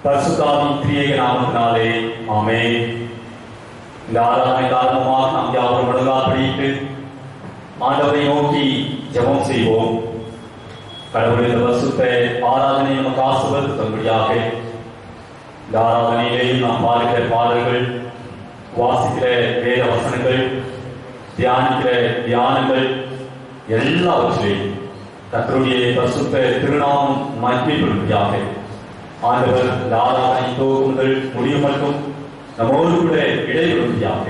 பரிசுத்தாவின் திரியேக நாமத்தினாலே ஆமென். இந்த ஆராதனை காரணமாக நாம் யாவரும் முழங்காற்படியிட்டு ஆண்டவரை நோக்கி ஜெபம் செய்வோம். கடவுளின் பரிசுத்த ஆராதனை நமக்கு ஆசீர்வதிக்கும்படியாக இந்த ஆராதனையிலேயும் நாம் பாடுகிற பாடல்கள், வாசிக்கிற வேத வசனங்கள், தியானிக்கிற தியானங்கள் எல்லாவற்றையும் கர்த்தருடைய பரிசுத்த திருநாமம் மகிமைப்படும்படியாக ஆண்டவர் இந்த ஆராதனை துவங்குதல் முடியும் மட்டும் நம்மோடு கூட இடைவெளியாக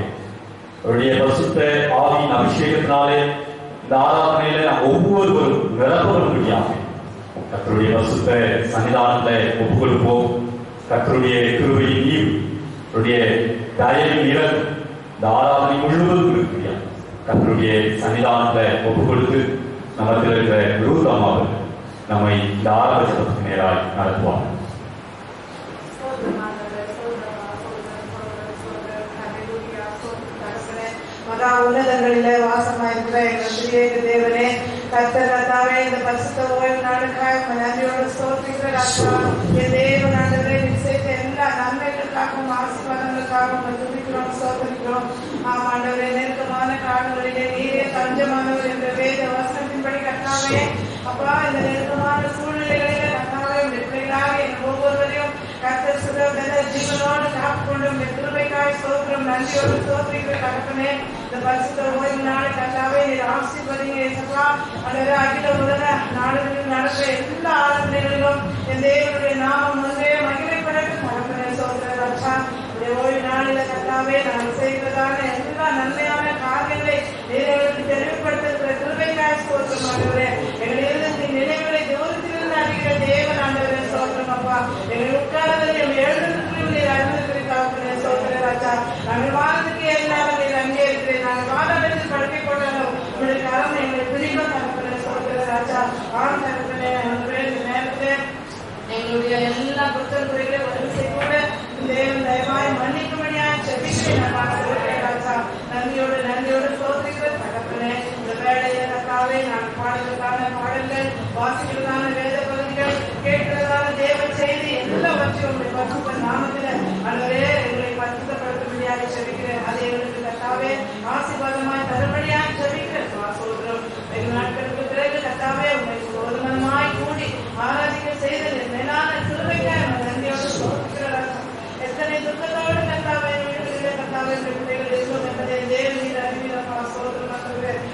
அவருடைய பரிசுத்த ஆவியின் அபிஷேகத்தினாலே இந்த ஆராதனையில நாம் ஒவ்வொருவரும் நிரப்பப்படும்படியாக கர்த்தருடைய பரிசுத்த சன்னிதானத்தை ஒப்புக் கொடுப்போம். கர்த்தருடைய கிருபையின் நீர், அவருடைய தயவின் நிழல் இந்த ஆராதனை முழுவதும் இருக்கிற கர்த்தருடைய சன்னிதானத்தை ஒப்புக் கொடுத்து நமக்கு இருக்கிற விரோதமாக நம்மை இந்த ஆராதனை நேராய் நடத்துவார். உன்னதங்களிலே வாசமாயிருக்கிற எங்கள் திரியேக தேவனே, கர்த்தர் கர்த்தாவே, இந்த பரிசுத்த ஓய்வு நாளுக்காக நன்றியோடு ஸ்தோத்திரிக்கிறோம். என் தேவன் ஆண்டவரே, செய்த எல்லா நன்மைகளுக்காகவும் ஆசீர்வாதங்களுக்காகவும் துதிக்கிறோம், ஸ்தோத்திரிக்கிறோம். ஆண்டவரே, நெருக்கமான காலங்களிலே நீரே தஞ்சமானவர் என்ற வேத வசனத்தின்படி கர்த்தாவே, அப்பா இந்த நெருக்கமான சூழ்நிலைகளிலே கர்த்தாவே பிள்ளைகளாக எங்கள் ஒவ்வொருவரையும் கர்த்தர் சுகபல ஜீவனோடு காத்துக்கொண்டும் கிருபைக்காய் ஸ்தோத்திரம், நன்றியோடு ஸ்தோத்திரிக்கிற தகப்பனே. இந்த பரிசுத்த ஓய்வு நாளை கர்த்தாவே நீர் ஆசீர்வதிங்க இயேசுவா. ஆண்டவரே, அகில உலக நாடுகளில் நடக்கிற எல்லா ஆராதனைகளிலும் என் தேவனுடைய நாமம் ஒன்றே மகிமைப்படட்டும். தகப்பனே, ஸ்தோத்திர ரட்சா. ஓய்வு நாளில கர்த்தாவே நாங்கள் செய்வதான எல்லா நன்மையான காரியங்களை எங்களுக்கு தெளிவுபடுத்துகிற கிருபைக்காய் ஸ்தோத்திரம். ஆண்டவரே, எங்களின் நினைவுகளை தூரத்திலிருந்து அறிகிற தேவன் ஆண்டவரே, ஸ்தோத்திரம் அப்பா. எங்கள் உட்காரதையும் எழுதுவதையும் நீர் அறிந்திருக்கிறீர்கள். ஸ்தோத்திர ராஜா. நாங்கள் வாழ்ந்துக்கு எல்லாரும் நீர் அங்கே இருக்கிறேன். நாங்கள் வாதாடத்தில் படுக்கை போட்டாலும் உங்களுடைய கரம் எங்களை பிடிக்கும். தகப்பனே, ஸ்தோத்திர ராஜா. ஆண் தகப்பனே, இந்த நேரத்தில் எங்களுடைய எல்லா புத்தக குறைகளை வரிசை கூட தேவன் தயவாய் மன்னிக்கும்படியாக செபிக்கிறேன். ராஜா, நன்றியோடு ஸ்தோத்திரிக்கிற தகப்பனே. இந்த வேலையை கர்த்தாவே நான் பாடலுக்கான பாடல்கள், வாசிக்கிறதான வேத பகுதிகள், கேட்கிறதான தேவ செய்தி எல்லாவற்றையும் உங்களுடைய பரிசுத்த நாமத்தில் ஆண்டவரே எங்களை பரிசுத்தப்படுத்தும்படியாக செபிக்கிறேன். அதை எங்களுக்கு கர்த்தாவே ஆசீர்வாதமாய் தரும்படியாக செபிக்கிறேன். சோதரம் வெகு நாட்களுக்கு பிறகு கர்த்தாவே உங்களை சோதனமாய் கூடி ஆராதிக்க செய்தது மேலான சிறுவைக்காக நன்றியோடு ஸ்தோத்திரிக்கிறேன். எத்தனை துக்கத்தோடு கர்த்தாவே கர்த்தாவே பிள்ளைகள் இருக்கும் என்பதை தேவநீர் அறிவியலப்பா. சோதரம்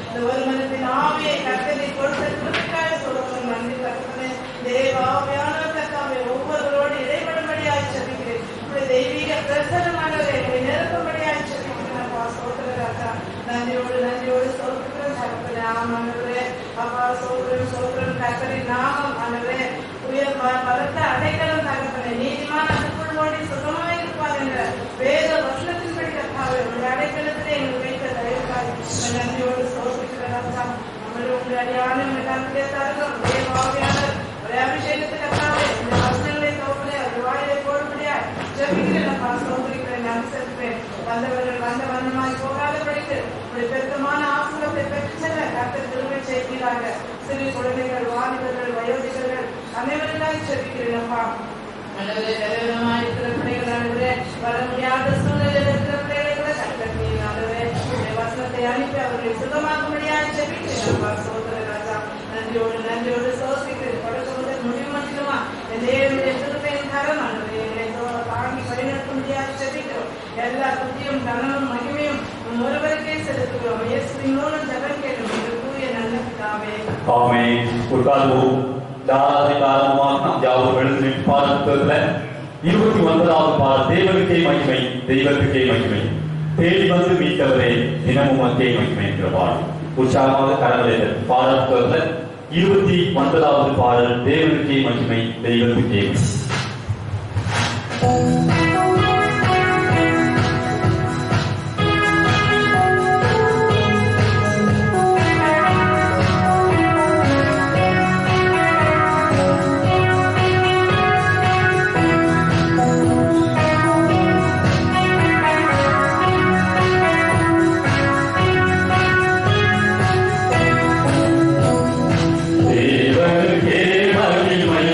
இந்த ஒரு மனத்தின் ஆவியை கர்த்தனை கொடுத்த கிருபைக்காக சோதரம் நன்றி தகப்பனே. தேவ ஆவியானவர் கர்த்தாவே ஒவ்வொருவரோடு இடைபடும்படியாக செபிக்கிறேன். தெய்வீக பிரசனமானவரை எங்களை நிரப்பும்படியாக செபிக்கிறேன்ப்பா. சோதர ராஜா, நன்றியோடு சோதரிக்கிறேன் தகப்பனே. ஆமாண்டவரே அப்பா, சோதரன் கர்த்தரின் நாமம் ஆண்டவரே உயர் பலத்த அடைக்கலம் தகப்பனே. நீதிமான் அதுக்குள் ஓடி சுகமாக இருப்பார் என்ற வேத வசனத்தின்படி கர்த்தாவே உங்களுடைய அடைக்கலத்திலே எங்கள் வைத்த தயவுக்காக நன்றியோடு சோதரிக்கிற ராஜா. நம்மளுடைய உங்களுடைய அடியான கருத்திலே தருகிறோம். தேவாவியான ஒரே அபிஷேகத்தை கர்த்தாவே இந்த வசனங்களை தோப்பலே அது வாயிலை போடும்படியா ஜெபிக்கிறேன். நான் சோதரிக்கிறேன், அனுசரிப்பேன். வந்தவர்கள் வந்த வண்ணமாய் போகாதபடிக்கு உங்களுடைய பெருக்கமான ஆசீர்வாதத்தை பெற்று செல்ல கர்த்தர் கிருபை செய்கிறாங்க. சிறு குழந்தைகள், வாலிபர்கள், வயோதிகர்கள் அனைவருக்காக ஜெபிக்கிறேன். அப்பா நல்லவரே, தலைவனமாய் இருக்கிற பிள்ளைகளானவரே, வர முடியாத சூழ்நிலையில் இருக்கிற பிள்ளைகளை கூட கர்த்தர் நீர் ஆண்டவரே உங்களுடைய வசனத்தை அனுப்பி அவர்களை சுகமாக்கும்படியாக ஜெபிக்கிறேன். அப்பா சோதர ராஜா, நன்றியோடு சோதிக்கிறேன். படுக்க முதல் முடிவு மட்டுமா என் தேவனுடைய கிருபையின் கரம் ஆண்டவரே எங்களை தாங்கி வழிநடத்தும்படியாக ஜெபிக்கிறோம். எல்லா புத்தியும் கனமும் மகிமையும் ஒருவருக்கே செலுத்துகிறோம். இயேசுவின் மூலம் ஜெபம் கேட்கிறோம் எங்கள் தூய நல்ல பிதாவே. ஆமென். உட்கார்வோம். தாராதி காரணமாக நாம் யாவரும் எழுந்து பாடத்துல 29வது பாடல், தேவனுக்கே மகிமை, தெய்வத்துக்கே மகிமை, தேடி வந்து மீட்டவரே தினமும் அங்கே மகிமை என்ற பாடல். உற்சாகமாக கடவுளை பாடத்துல 29வது பாடல், தேவனுக்கே மகிமை, தெய்வத்துக்கே மகிமை. தேவனுக்கே மகிமை,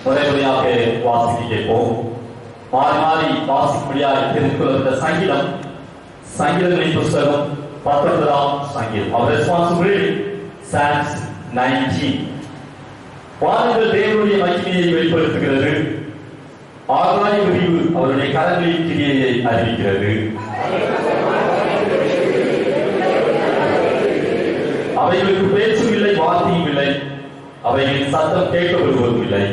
முறைமுறையாக வாசிக்க கேட்போம். மாறி மாறி வாசிக்கும்படியாக தெரிந்து கொள்கிற சங்கீதம், சங்கீதங்களின் புஸ்தகம் 19ஆம் சங்கீதம். Our responsibility, Psalms 19. வானங்கள் தேவனுடைய மகிமையை வெளிப்படுத்துகிறது. ஆகாய விரிவு அவருடைய கரங்களின் கிரியையை அறிவிக்கிறது. அவைகளுக்கு பேச்சும் இல்லை, வார்த்தையும் இல்லை, அவைகளின் சத்தம் கேட்கப்படுவதும் இல்லை.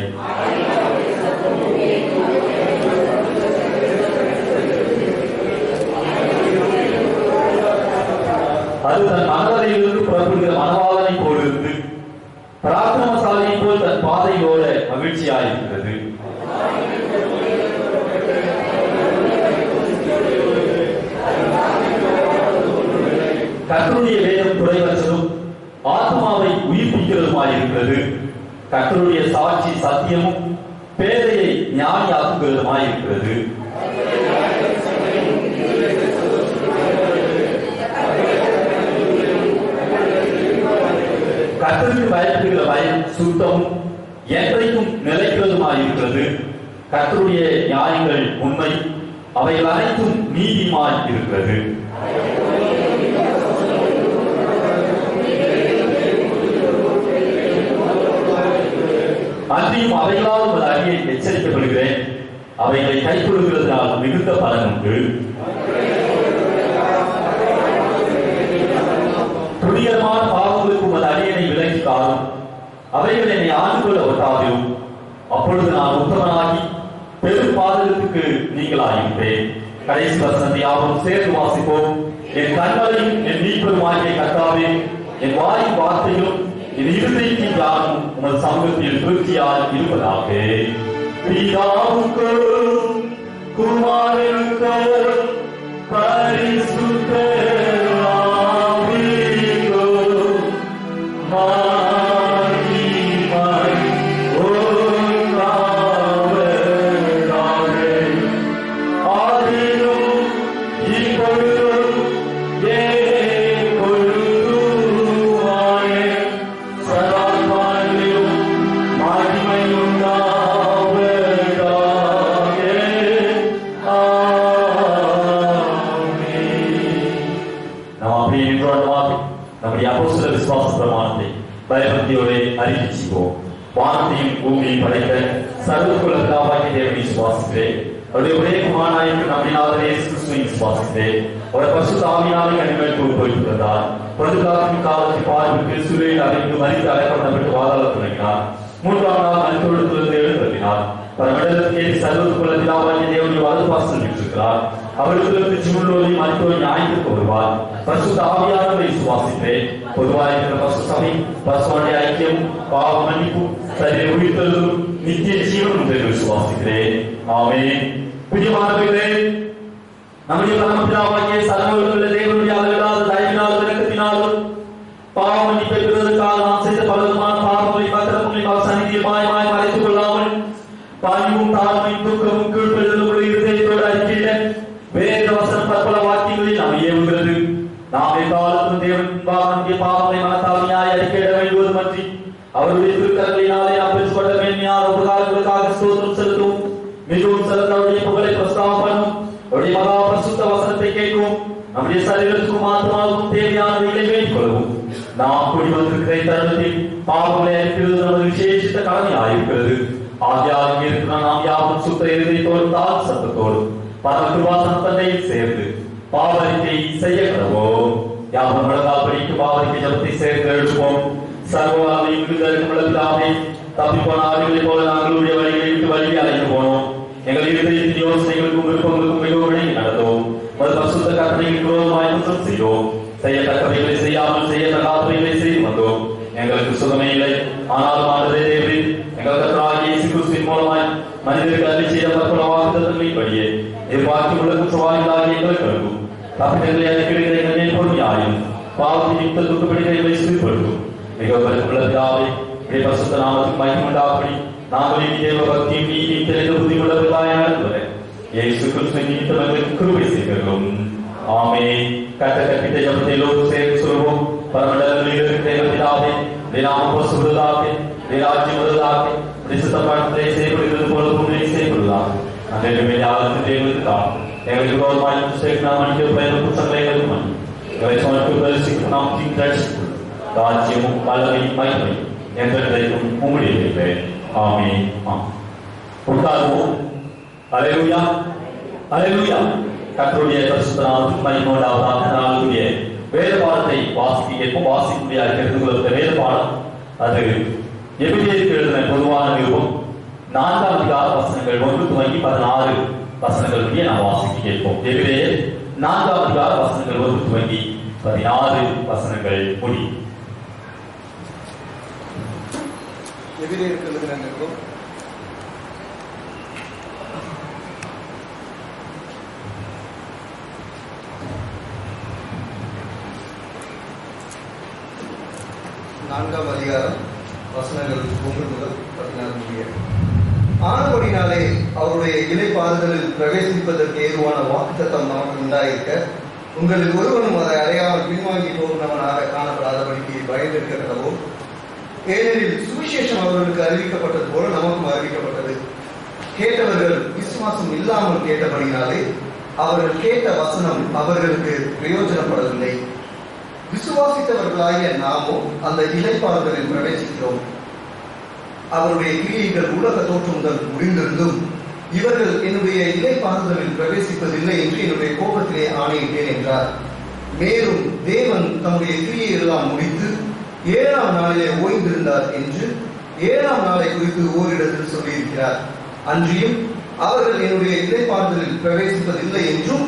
அது தன் மனதையிலிருந்து புறப்படுகிற மனவாளனை போலிருந்து பராக்கிரமசாலியை போல் தன் பாதையோட மகிழ்ச்சியாயிருக்கிறது. கர்த்தருடைய வேதம் குறைவற்றதும் ஆத்மாவை உயிர்ப்பிக்கிறதுமாயிருக்கிறது. கர்த்தருடைய சாட்சி சத்தியமும் பேதையை ஞானியாக்குகிறதுமாயிருக்கிறது. கர்த்தருக்கு பயப்படுகிற பயம் சுத்தமும் என்றைக்கும் நிலைக்கிறதுமாயிருக்கிறது. கர்த்தருடைய நியாயங்கள் உண்மை, அவைகள் அனைத்தும் நீதிமாய் இருக்கிறது. அன்றியும் அவைகளால் ஒரு அடியை எச்சரிக்கப்படுகிறேன், அவைகளை கைக்கொள்கிறதுனால் மிகுந்த பலன் உண்டு. துணிகரமான பாவங்களுக்கு உமது அடியனை விலக்கி காரும், அவைகள் என்னை ஆண்டு கொள்ள ஒட்டாதிரும். அப்பொழுது நான் உத்தமனாகி பெரும் பாதகத்துக்கு நீங்களாயிருப்பேன். கடைசி வசனத்தை யாவும் சேர்ந்து வாசிப்போம். என் கண்களையும் என் மீட்பருமாகிய கர்த்தாவே, என் வாயின் வார்த்தையும் என் இருதயத்தின் ஞானமும் உமது சமூகத்தில் திருப்தியாய் இருப்பதாக. பிதாவுக்கும் குமாரனுக்கும் பரிசுத்த ஆவிக்கும் மகிமை உண்டாவதாக. ஆதியிலும் இப்பொழுதும் எப்பொழுதுமாய் சதா காலங்களிலும் மகிமை உண்டாவதாக. நம்முடைய அப்போஸ்தல விசுவாச பிரமாணத்தை பயபக்தியோடு அறிக்கை செய்வோம். வானத்தையும் பூமியையும் படைத்த சர்வகுல பிதாவாகிய தேவனை விசுவாசிக்கிறேன். அவருடைய ஒரே குமாரனாயிருக்கிற நம்முடைய ஆண்டவர் இயேசு கிறிஸ்துவை விசுவாசிக்கிறேன். அவர் பரிசுத்த ஆவியானவரின் கனிமேல் பொறுப்பேற்றுக்கொண்டார். பொழுதுகாக்கும் காலத்தில் பார்வைக்கு சிலுவையில் அறைந்து மரித்து அடைக்கப்பட்டு வாதாளத் தொடங்கினார். 3ஆம் நாள் மரித்தோரிடத்திலிருந்து எழுந்தருளினார். பரமண்டலத்துக்கு ஏறி சர்வகுல பிதாவாகிய தேவனுடைய வலதுபார்சலில் வீற்றிருக்கிறார். அவர்களுக்கு ஜீவனோடு மரித்தோரை நியாயத்திற்கு வருவார். பரிசுத்த ஆவியானவரை விசுவாசிக்கிறேன். பொதுவாக இருக்கிற பரிசுத்த சபை, பரிசுத்தவான்களுடைய ஐக்கியம், பாவ மன்னிப்பும் சரீர உயிர்த்தெழுதலும் நித்திய ஜீவனும் என்று விசுவாசிக்கிறேன். ஆமென். பிரியமானவர்களே, நம்முடைய பரமபிதாவாகிய சர்வவல்லமையுள்ள தேவனுடைய அளவில்லாத தயவினாலும் இரக்கத்தினாலும் பாவ மன்னிப்பை பெறுவதற்காக நாம் செய்த பலவிதமான பாவங்களை பத்திரங்களை சந்நிதியில் மாயமாய் மறைத்துக் கொள்ளாமல் பணிவும் தாழ்மையும் துக்கமும் கீழ்ப்படிதலும் உள்ள இருதயத்தோடு அறிக்கையிட வேத வசனம் பற்பல வாக்கியங்களில் நாம் ஏவுகிறது. நாம் எக்காலத்தும் தேவன் நம்முடைய பாவங்களை மனத்தாழ்மையாய் அறிக்கையிட வேண்டுவதுமன்றி அவருடைய திருக்கரங்களினாலே நாம் பெற்றுக்கொண்ட மேன்மையான உபகாரங்களுக்காக ஸ்தோத்திரம் செலுத்தும். மிகவும் சிறந்தவருடைய புகழை பிரஸ்தாபம் பண்ணும். அவருடைய மகா பரிசுத்த வசனத்தை கேட்கும். நம்முடைய சரீரத்துக்கும் ஆத்மாவுக்கும் தேவையானவைகளை வேண்டிக் கொள்ளவும். நாம் கூடி வந்திருக்கிற தருணத்தில் பாவங்களை அறிக்கிறது நமது விசேஷித்த கடமையாயிருக்கிறது. ஆதியாக இருக்கிற நாம் யாவும் சுத்த இருதயத்தோடு தாழ் சத்தத்தோடு பரமகிருபாசன தந்தையில் சேர்ந்து பாவரிக்கை செய்ய கடவோம். யாவும் நடந்தால் படிக்கும் பாவரிக்கை ஜபத்தை சேர்ந்து எழுப்போம். சர்வவாதையும் விடுதலை தப்பிப்போன ஆவிகளை போல நாங்களுடைய வழிகளை விட்டு வழியை அழைத்து போனோம். எங்கள் இருதயத்தின் யோசனைகளுக்கும் விருப்பங்களுக்கும் மிகவும் விளங்கி நடந்தோம். பரிசுத்த கற்பனைகளுக்கு விரோதமாய் குற்றம் செய்தோம். செய்யத்தக்கவைகளை செய்யாமல் செய்யத்தகாதவைகளை செய்து வந்தோம். எங்களுக்கு சுகமே இல்லை. ஆனாலும் ஆண்டவரே தேவரே, எங்கள் கர்த்தராகிய இயேசு கிறிஸ்துவின் மூலமாய் மனிதருக்கு அருளி செய்த பற்பல வாக்குத்தத்தங்களின்படியே எதிர்பார்க்கும் உள்ள குற்றவாளிகளாகிய எங்களுக்கு அனுப்பும். தப்பிதங்களை அறிக்கையிடுகிற எங்கள் மேல் பொறுமையாயும் பாவத்தின் யுக்த துக்கப்படுகிறதை சிறுபடுத்தும். மிகவும் உள்ள பிதாவே, பரிசுத்த நாமத்துக்கு மகிமை உண்டாகும்படி நாங்கள் இனி தேவ பக்தியும் நீதியும் தெரிந்த புத்தி உள்ளவர்களாய் நடந்துவதை இயேசு கிறிஸ்துவின் நிமித்தம் எங்களுக்கு கிருபை செய்கிறோம். ஆமென். கர்த்தர் கற்பித்த ஜெபத்தை எல்லோரும் சேர்ந்து சொல்வோம். பரமண்டலங்களில் இருக்கிற எங்கள் பிதாவே, உம்முடைய நாமம் பரிசுத்தப்படுவதாக, உம்முடைய ராஜ்யம் வருவதாக, சித்தப்பாட்டத்தை செய்யப்படுகிறது போல உண்மை செய்யப்படலாம். அன்றைய யாருக்கு தேவைதான் எங்களுக்கு கௌரவமாய் நாம் அணிக்க பயண புத்தகங்களை எழுதுமன் எங்களை சமர்ப்பிப்பதற்கு நாம் தீர்த்து ராஜ்யமும் வல்லமை மகிமை என்றைக்கும் உம்முடையது. ஆமென். உட்காருவோம். அல்லேலூயா, அல்லேலூயா. கர்த்தருடைய பரிசுத்த நாமத்துக்கு மகிமை உண்டாவதாக. நாளுடைய வேத பாடத்தை வாசிக்க வாசிக்கும்படியாக தெரிந்து கொள்ள வேத பாடம் அது எபிரேயருக்கு எழுதின பொதுவான நிருபம் 4ஆம் அதிகார வசனங்கள் 1 துவங்கி 16 வசனங்கள் முடிய நாம் வாசிக்க கேட்போம். எபிரேயர் 4ஆம் அதிகார வசனங்கள் 1 துவங்கி 16 வசனங்கள் முடி. எபிரேயருக்கு எழுதின நிருபம் 4ஆம் அதிகாரம் வசனங்கள் 1 முதல் 16 முடிய. ஆனபடினாலே அவருடைய இளைப்பாறுதலில் பிரவேசிப்பதற்கு ஏதுவான வாக்குத்தத்தம் நமக்கு உண்டாயிருக்க உங்களில் ஒருவனும் அதை அடையாமல் பின்வாங்கி போகிறவனாக காணப்படாதபடிக்கு பயந்திருக்கிறதோ. ஏனெனில் சுவிசேஷம் அவர்களுக்கு அறிவிக்கப்பட்டது போல நமக்கும் அறிவிக்கப்பட்டது. கேட்டவர்கள் விசுவாசம் இல்லாமல் கேட்டபடினாலே அவர்கள் கேட்ட வசனம் அவர்களுக்கு பிரயோஜனப்படவில்லை. விசுவாசித்தவர்களாகிய நாமோ அந்த இளைப்பாறுதலில் பிரவேசிக்கிறோம். அவருடைய கிரியைகள் உலக தோற்றம் முதல் முடிந்திருந்தும் இவர்கள் என்னுடைய இளைப்பாறுதலில் பிரவேசிப்பதில்லை என்று என்னுடைய கோபத்திலே ஆணையிட்டேன் என்றார். மேலும் தேவன் தம்முடைய கிரியை எல்லாம் முடித்து 7ஆம் நாளிலே ஓய்ந்திருந்தார் என்று 7ஆம் நாளை குறித்து ஓரிடத்தில் சொல்லியிருக்கிறார். அன்றியும் அவர்கள் என்னுடைய இளைப்பாறுதலில் பிரவேசிப்பதில்லை என்றும்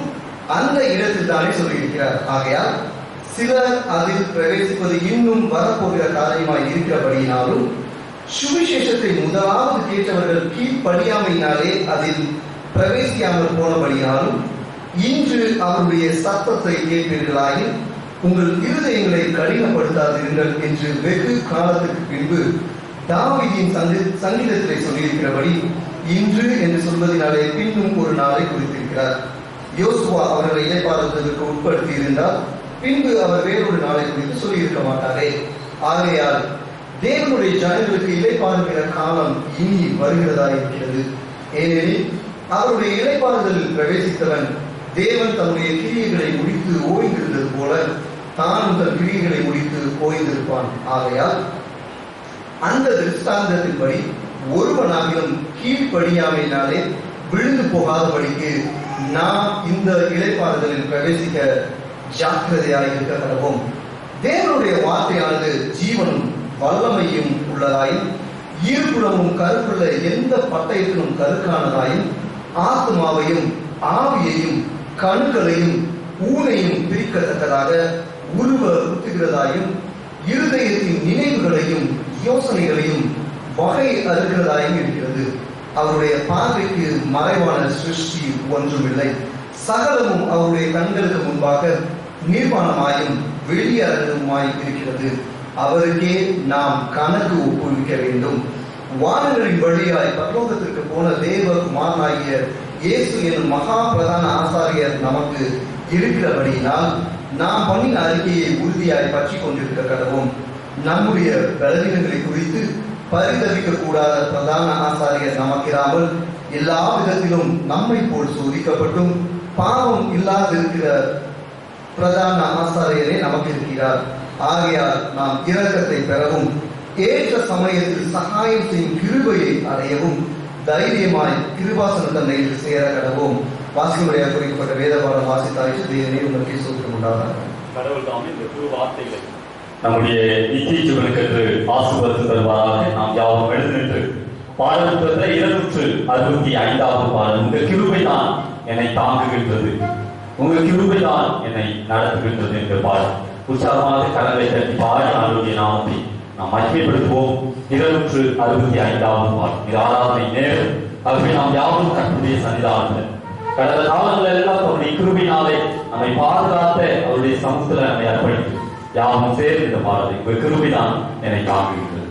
அந்த இடத்தில் தானே சொல்லியிருக்கிறார். ஆகையால் சிலர் அதில் பிரவேசிப்பது இன்னும் வரப்போகிற காரியமாய் இருக்கிறபடியினாலும் சுவிசேஷத்தை முதலாவது கேட்டவர்கள் கீழ்ப்படியாமையினாலே அதில் பிரவேசியாமல் போனபடியாலும் இன்று அவருடைய சத்தத்தை கேட்பீர்களாயின் உங்கள் இருதயங்களை கடினப்படுத்தாதீர்கள் என்று வெகு காலத்துக்கு பின்பு தாவீதின் சங்கீதத்திலே சொல்லியிருக்கிறபடி இன்று என்று சொல்வதனாலே பின்னும் ஒரு நாளை குறித்திருக்கிறார். யோசுவா அவர்களை இளைப்பாறுதலுக்கு உட்படுத்தி இருந்தால் பின்பு அவர் வேறொரு நாளை குறித்து சொல்லியிருக்க மாட்டாரே. ஆகையால் தேவனுடைய ஜனங்களுக்கு இளைப்பாறுகிற காலம் இனி வருகிறதா இருக்கிறது. ஏனெனில் அவருடைய இளைப்பாறுதலில் பிரவேசித்தவன் தேவன் தன்னுடைய கிரியைகளை முடித்து ஓய்ந்திருந்தது போல தான் தன் கிரியைகளை முடித்து ஓய்ந்திருப்பான். ஆகையால் அந்த திருஷ்டாந்தத்தின்படி ஒருவனாகிலும் கீழ்ப்படியாமையினாலே விழுந்து போகாதபடிக்கு நாம் இந்த இளைப்பாறுதலில் பிரவேசிக்க ஜாக்கிரதையாக இருக்க கடவோம். தேவனுடைய வார்த்தையானது ஜீவனும் வல்லமையும் உள்ளதாயும் ஈர்ப்புடமும் கருப்புள்ள எந்த பட்டயத்திலும் கருக்கானதாயும் ஆத்மாவையும் ஆவியையும் கண்களையும் ஊனையும் பிரிக்கத்தக்கதாக உருவ குத்துகிறதாயும் இருதயத்தின் நினைவுகளையும் யோசனைகளையும் வகை அறுக்கிறதாயும் இருக்கிறது. அவருடைய பார்வைக்கு மறைவான சிருஷ்டி ஒன்றுமில்லை. சகலமும் அவருடைய கண்களுக்கு முன்பாக நிர்வாணமாயும் வெளியரங்கமாய் இருக்கிறது. அவருக்கே நாம் கணக்கு ஒப்புவிக்க வேண்டும். வானங்களின் வழியாய் பரலோகத்திற்கு போன தேவகுமாரனாகிய இயேசு எனும் மகா பிரதான ஆசாரியர் நமக்கு இருக்கிறபடியினால் நாம் பண்ணின அறிக்கையை உறுதியாய் பற்றி கொண்டிருக்க கடவும். நம்முடைய பலவீனங்களை குறித்து பரிதவிக்க கூடாத பிரதான ஆசாரியர் நமக்கிராமல் எல்லா விதத்திலும் நம்மை போல் சோதிக்கப்பட்டும் பாவம் இல்லாதிருக்கிற பிரதான ஆசாரியரே நமக்கு இருக்கிறார். ஆகையால் நாம் இரக்கத்தை பெறவும் ஏற்ற சமயத்தில் சகாயம் செய்யும் கிருபையை அடையவும் தைரியமாய் கிருபாசன தன்னையில் சேர கடவோம். வாசிக்கும்படியாக குறிக்கப்பட்ட வேதபாடம் வாசித்தாயிற்று. தேவனே உங்களுக்கே சூத்திரம் உண்டாகிறார். கடவுள் தாமே இந்த புது வார்த்தைகளை நம்முடைய நித்திய ஜீவனுக்கு ஆசீர்வாதத்தை தருவாராக. நாம் யாவும் எழுந்து பாடப்புத்தகத்தில் 265வது பாடல். உங்கள் கிருபை தான் என்னை தாங்குகின்றது, உங்கள் கிருபை தான் என்னை நடத்துகின்றது என்ற பாடல். உற்சாகமாக கடலை கட்டி பாடி ஆண்டுடைய நாமத்தை நாம் மகிமைப்படுத்துவோம். 265வது பாடல். இது ஆராதனை நேரம். ஆகவே நாம் யாரும் கர்த்தருடைய சன்னிதானத்தில் கடந்த காலங்கள் எல்லாம் அவருடைய கிருபையினாலே நம்மை பாதுகாத்த அவருடைய சமூகத்தில் நம்மை அர்ப்பணித்து யாரும் சேர்ந்து இந்த பாடலை உங்கள் கிருபை தான் என்னை தாங்குகின்றது.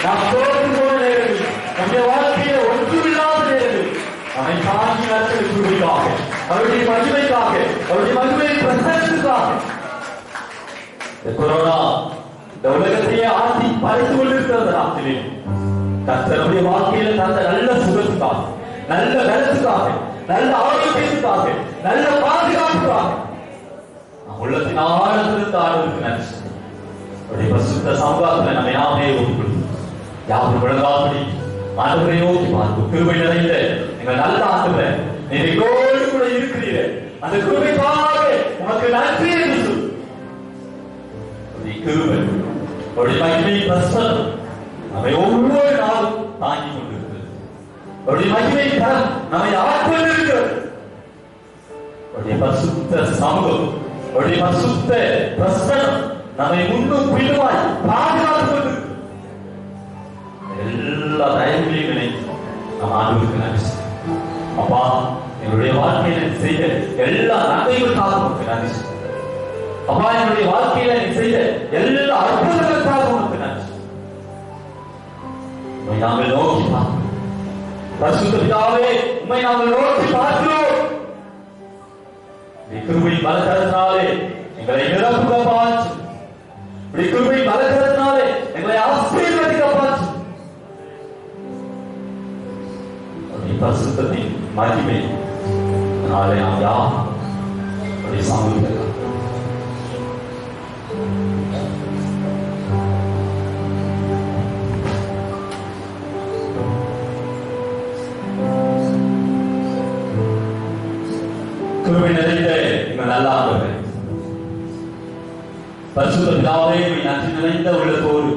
நாம் தோற்று போன நேரத்தில், நம்முடைய வாழ்க்கையில ஒன்றுமில்லாத நேரத்தில் நம்மை தாங்கி நடத்த கிருபைக்காக, அவருடைய மகிமைக்காக, அவருடைய மகிமையை பிரசன்னத்துக்காக இந்த கொரோனா இந்த உலகத்தையே ஆட்சி பறித்துக் கொண்டிருக்கிறது. நாட்டிலே கர்த்தர் நம்முடைய வாழ்க்கையில தந்த நல்ல சுகத்துக்காக, நல்ல பலத்துக்காக, நல்ல ஆரோக்கியத்துக்காக, நல்ல பாதுகாப்புக்காக உள்ளத்தின் ஆழத்திலிருந்து ஆளுக்கு நன்றி. அவருடைய பரிசுத்த சமூகத்தில் நம்ம யாமே ஒப்புக்கொள்ளும் யாரும் விளங்காதபடி ஆண்டவரை நோக்கி பார்க்கும். கிருபை நிறைந்த நீங்கள் நல்ல ஆண்டவரை நீங்க எங்கோடு கூட இருக்கிறீர்கள். அந்த கிருபைக்காக உனக்கு நன்றி என்று சொல். கிருபை அவருடைய மகிமை பிரசன்னம் நம்மை ஒவ்வொரு நாளும் தாங்கி கொண்டிருக்கிறது. அவருடைய மகிமை தரம் நம்மை ஆட்கொண்டிருக்கிறது. அவருடைய பரிசுத்த சமூகம், அவருடைய பரிசுத்த பிரசன்னம் நம்மை முன்னும் பின்னுமாய் பாதுகாத்துக் கொண்டிருக்கிறது. எல்லா தயவுகளையும் நினைத்து நம் ஆண்டவருக்கு நன்றி. அப்பா, என்னுடைய வாழ்க்கையில செய்த எல்லா நன்மைகளுக்காக உனக்கு நன்றி. அப்பா, என்னுடைய வாழ்க்கையில நீ செய்த எல்லா அற்புதங்களுக்காக உனக்கு நன்றி. உம்மை நாங்கள் நோக்கி பார்க்கிறோம். பரிசுத்த பிதாவே, உம்மை நாங்கள் நோக்கி பார்க்கிறோம். கிருபை பலகரத்தினாலே எங்களை நிரப்புக பாச்சு. கிருபை பலகரத்தினாலே எங்களை ஆசீர்வதிக்க பாச்சு. பரிசுத்தத்தின் மகிமை நாளை நாம் யார் சமூகத்தில் கிருபை நிறைந்த எங்கள் நல்ல ஆண்டவரே, பரிசுத்த பிதாவே, நன்றி நிறைந்த உள்ளத்தோடு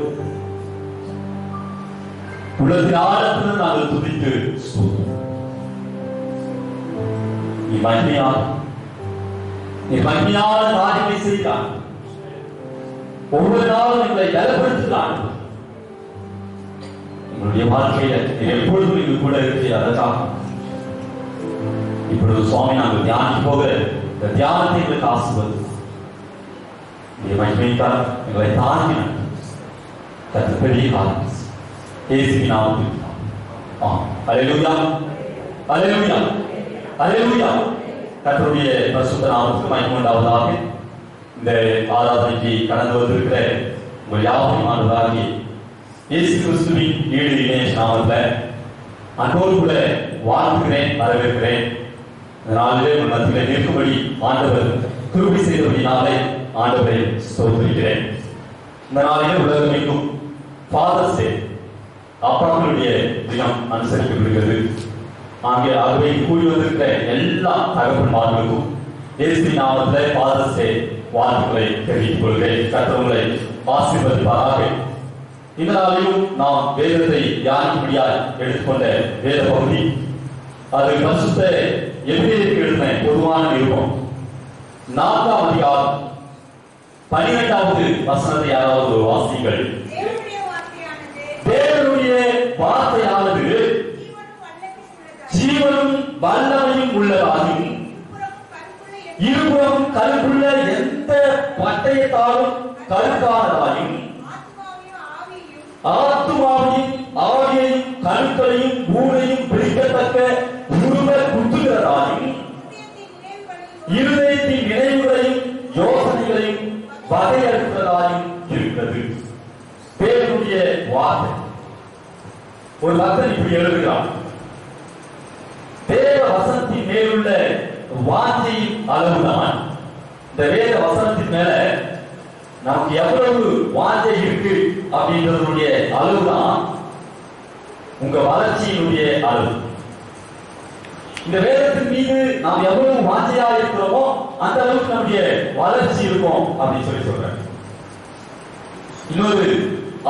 உள்ளத்தின் ஆழத்தில் நாங்கள் துதித்து நீ மகிமையான காரியங்களை செய்தான். ஒவ்வொரு நாளும் எங்களை பலப்படுத்துகிறான். எங்களுடைய வாழ்க்கையில எப்பொழுதும் எங்கள் கூட இருக்கிற அதற்காக இப்பொழுது சுவாமி நாங்கள் தியானிக்கு போக இந்த தியானத்தை எங்களுக்கு ஆசிர்வது மகிமைத்தான் எங்களை தாங்கி கற்று பெரிய காலம் இயேசுவின் நாமத்தில் அல்லேலூயா, அல்லேலூயா, அல்லேலூயா. கர்த்தருடைய பரிசுத்த நாமத்துக்கு மகிமை உண்டாவதாக. இந்த ஆராதனைக்கு கடந்து வந்திருக்கிற உங்கள் யாவரையும் ஆண்டவராகிய இயேசு கிறிஸ்துவின் ஈடு இணைய நாமத்தில் அன்போடு கூட வாழ்த்துகிறேன், வரவேற்கிறேன். இந்த நாளிலே உங்கள் மத்தியிலே நிற்கும்படி ஆண்டவர் கிருபை செய்தபடினாலே ஆண்டவரை ஸ்தோத்திரிக்கிறேன். இந்த நாளிலே உலகமெங்கும் ஃபாதர்ஸ் டே, அப்பாக்களுடைய தினம் அனுசரிக்கப்படுகிறது. ஆகவே கூடி வந்திருக்கிற எல்லா தகவல்மார்களுக்கும் இயேசுவின் நாமத்தில் ஃபாதர்ஸ் டே வாழ்த்துக்களை தெரிவித்துக் கொள்கிறேன். கர்த்தர் ஆசீர்வதிப்பாராக. இந்த நாளிலும் நாம் வேதத்தை தியானிக்கும்படியாய் எடுத்துக்கொண்ட வேத பகுதி அது பரிசுத்த எபிரேயருக்கு எழுதின பொதுவான நிருபம் 4ஆம் அதிகாரம் 12வது வசனத்தை யாராவது வாசிங்கள். தேவனுடைய வார்த்தையானது ஜீவனும் வல்லமையும் உள்ளதாகும், இருபுறம் கருப்புள்ள எந்த பட்டயத்தாலும் கருக்கானதாயும், ஆத்துமாவையும் ஆவியையும் கருக்களையும் ஊரையும் பிடிக்கத்தக்க உருவ குத்துகிறதாயும், இருதயத்தின் நினைவுகளையும் யோசனைகளையும் வகையறுக்கிறதாயும் இருக்கிறது. தேவனுடைய வார்த்தை. ஒரு பக்தன் இப்படி எழுதுகிறான், தேவ வசனத்தின் மேலுள்ள வாஞ்சையின் அளவுதான் இந்த வேத வசனத்தின் மேல நமக்கு எவ்வளவு வாஞ்சை இருக்கு அப்படின்றதுடைய அளவுதான் உங்க வளர்ச்சியினுடைய அளவு. இந்த வேதத்தின் மீது நாம் எவ்வளவு வாஞ்சையா இருக்கிறோமோ அந்த அளவுக்கு நம்முடைய வளர்ச்சி இருக்கும் அப்படின்னு சொல்றேன். இன்னொரு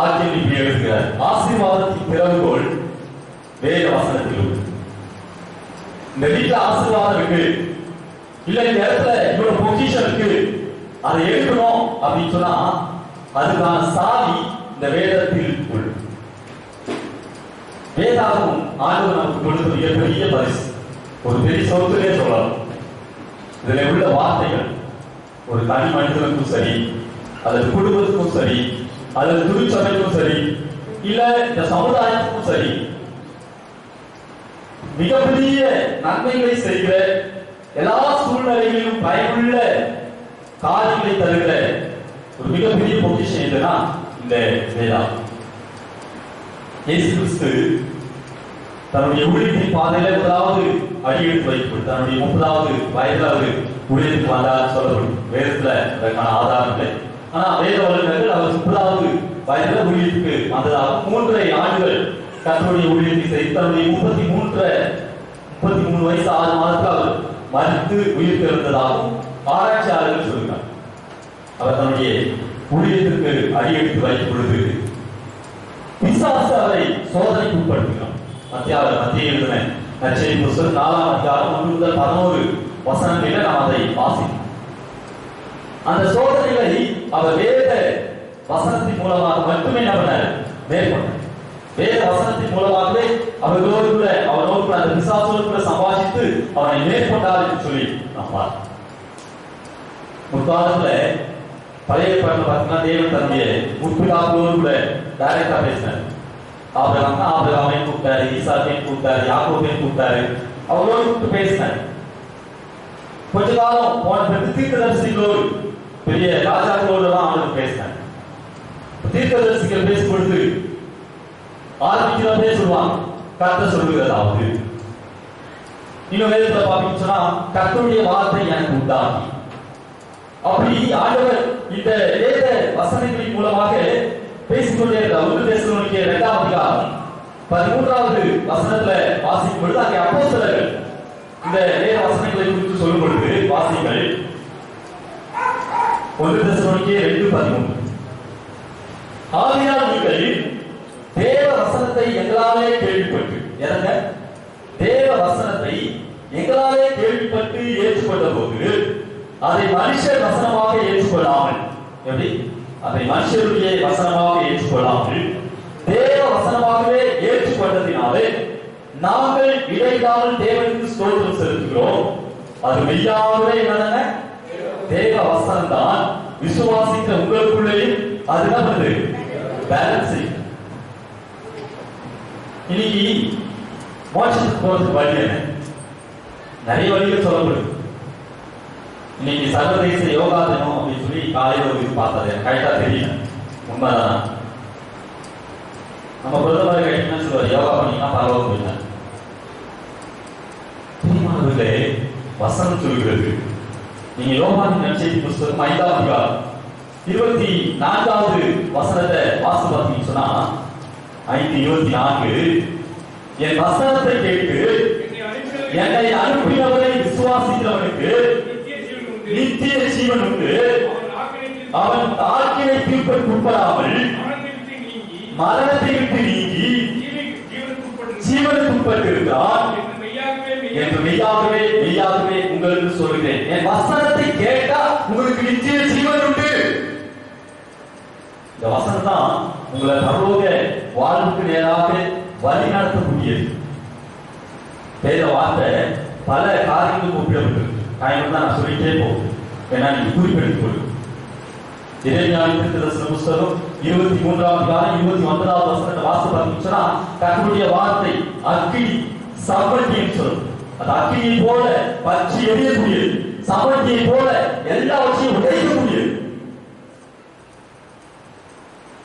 ஆக்கியம் இப்படி எழுதுகிறார், ஆசீர்வாதத்தின் திறவுகோல் வேத வசனத்தில் உண்டு. இந்த வீட்டுல ஆசீர்வாதம் இருக்கு, இல்ல இந்த இடத்துல இவ்வளவு பொசிஷன் இருக்கு, அதை எடுக்கணும் அப்படின்னு சொன்னா அதுக்கான சாவி இந்த வேதத்தில் உண்டு. வேதாகமும் ஆண்டவர் நமக்கு கொடுத்த மிகப்பெரிய பரிசு, ஒரு பெரிய சொத்துலே சொல்லலாம். இதுல உள்ள வார்த்தைகள் ஒரு தனி மனிதனுக்கும் சரி, அல்லது குடும்பத்துக்கும் சரி, அல்லது திருச்சபைக்கும் சரி, இல்ல இந்த சமுதாயத்துக்கும் சரி மிகப்பெரிய நன்மைகளை செய்கிற எல்லா சூழ்நிலைகளிலும் பயனுள்ள காரியங்களை தருகிற ஒரு மிகப்பெரிய பொசிஷன் எதுனா இந்த வேதாகம். இயேசு கிறிஸ்து தன்னுடைய ஊழியத்தின் பாதையில முதலாவது அடியெடுத்து வைக்கப்பட்டு தன்னுடைய 30வது வயதுல அவர் ஊழியத்துக்கு வந்தார் சொல்லப்படும். வேதத்துல அதற்கான ஆதாரம் இல்லை. ஆனா வேத வல்லுநர்கள் அவர் 30வது வயதுல ஊழியத்துக்கு வந்ததாக 3.5 ஆண்டுகள் கர்த்தருடைய ஊழியத்தை செய்து தன்னுடைய 33 வயசு 6 மாதத்துக்கு அவர் மறித்து உயிர் திறந்ததாகவும் ஆராய்ச்சியாளர்கள் சொல்கிறார். அவர் தன்னுடைய ஊழியத்திற்கு அடியெடுத்து வைக்கும் பொழுது பிசாசு அவரை சோதனைக்கு உட்படுத்துகிறார். மத்திய எழுதின நற்செய்தி புத்தகம் 4ஆம் அதிகாரம் 1 முதல் 11 வசனங்களில் நாம் அதை வாசிக்கிறோம். அந்த சோதனைகளை அவர் வேத வசனத்தின் மூலமாக மட்டுமே மேற்கொண்டார். வேத வசனத்தின் மூலமாகவே அவர்களோடு கூட அந்த பிசாசோடு கூட சம்பாதித்து அவனை மேற்கொண்டார் என்று சொல்லி நாம் பார்த்தோம். முற்காலத்துல பழைய ஏற்பாட்டில் பார்த்தீங்கன்னா தேவன் தன்னுடைய முற்பிதாக்களோடு கூட டைரக்டா பேசினார். ஆபிரகாமை கூப்பிட்டாரு, ஈசாக்கையும் கூப்பிட்டாரு, யாக்கோபையும் கூப்பிட்டாரு, அவங்களோடு கூப்பிட்டு பேசினார். கொஞ்ச காலம் போன பிறகு தீர்க்கதரிசிகளோடு பெரிய ராஜாக்களோடு தான் அவனுக்கு பேசினார். தீர்க்கதரிசிகள் பேசும் பொழுது ஆரம்பிக்கிறதே சொல்லுவாங்க, கர்த்தர் சொல்லுகிறதாவது. இன்னும் வேதத்துல பாத்தீங்கன்னு சொன்னா கர்த்தருடைய வார்த்தை எனக்கு உண்டாகி, அப்படி ஆண்டவர் இந்த வேத வசனங்களின் மூலமாக பேசிக்கொண்டே இருந்தார். 1 தெசலோனிக்கேயர் 2ஆம் அதிகாரம் 13வது வசனத்துல வாசிக்கும் பொழுது அங்கே அப்போஸ்தலர்கள் இந்த வேத வசனங்களை குறித்து சொல்லும் பொழுது வாசிங்கள். 1 தெசலோனிக்கேயர் 2:13. ஆகையால் நீங்கள் தேவ வசனத்தை எங்களாலே கேள்விப்பட்டு, எனங்க தேவ வசனத்தை எங்களாலே கேள்விப்பட்டு ஏற்றுக்கொண்ட போது அதை மனுஷர் வசனமாக ஏற்றுக்கொள்ளாமல், எப்படி அதை மனுஷருடைய வசனமாக ஏற்றுக்கொள்ளாமல் தேவ வசனமாகவே ஏற்றுக்கொண்டதினாலே நாங்கள் இடையில்லாமல் தேவனுக்கு ஸ்தோத்திரம் செலுத்துகிறோம். அது மெய்யாகவே என்னங்க தேவ வசனம் தான். விசுவாசிக்கிற உங்களுக்குள்ளேயும் அதுதான் வந்து பேலன்சிங். இன்னைக்கு மோட்சத்துக்கு போறதுக்கு வழி என்ன? நிறைய வழிகள் சொல்லப்படுது. இன்னைக்கு சர்வதேச யோகா தினம் அப்படின்னு சொல்லி காலையில் ஒரு பார்த்தது கரெக்டா தெரியல, உண்மைதான். நம்ம பிரதமர் கேட்டீங்கன்னா சொல்லுவார், யோகா பண்ணீங்கன்னா பரவாயில்ல போயிட்டாங்க. பிரியமானவர்களே, வசனம் சொல்கிறது. நீங்க யோகாவின் நற்செய்தி புத்தகம் 5ஆம் அதிகாரம் 24வது வசனத்தை வாசித்து பார்த்தீங்கன்னு சொன்னா 5:24, என் வசனத்தை கேட்டு என்னை அனுப்பினவரை விசுவாசிக்கிறவனுக்கு நித்திய ஜீவன் உண்டு, அவன் ஆக்கினை தீர்ப்புக்கு உட்படாமல் மரணத்தை விட்டு நீங்கி ஜீவனுக்கு உட்பட்டிருக்கிறான் என்று மெய்யாகவே உங்களுக்கு சொல்கிறேன். என் வசனத்தை கேட்டா உங்களுக்கு நித்திய ஜீவன் உண்டு. இந்த வசனம் தான் உங்களை பரலோக வாழ்வுக்கு நேராக வழி நடத்தக்கூடியது. வேத வார்த்தை பல காரியங்களுக்கு ஒப்பிடப்பட்டிருக்கு. தான் நான் சொல்லிட்டே போகும், ஏன்னா நீங்க குறிப்பெடுத்துக் கொள்ளும். இறைஞானின் தீர்க்கதரிசன புத்தகம் 23ஆம் அதிகாரம் 29வது வசனத்தை வாசித்து பார்த்தீங்கன்னா கர்த்தருடைய வார்த்தை அக்கினி சமட்டின்னு சொல்லும். அது அக்கினியை போல பற்றி எரியக்கூடியது, சமட்டியை போல எல்லாவற்றையும் உடைக்கக்கூடியது.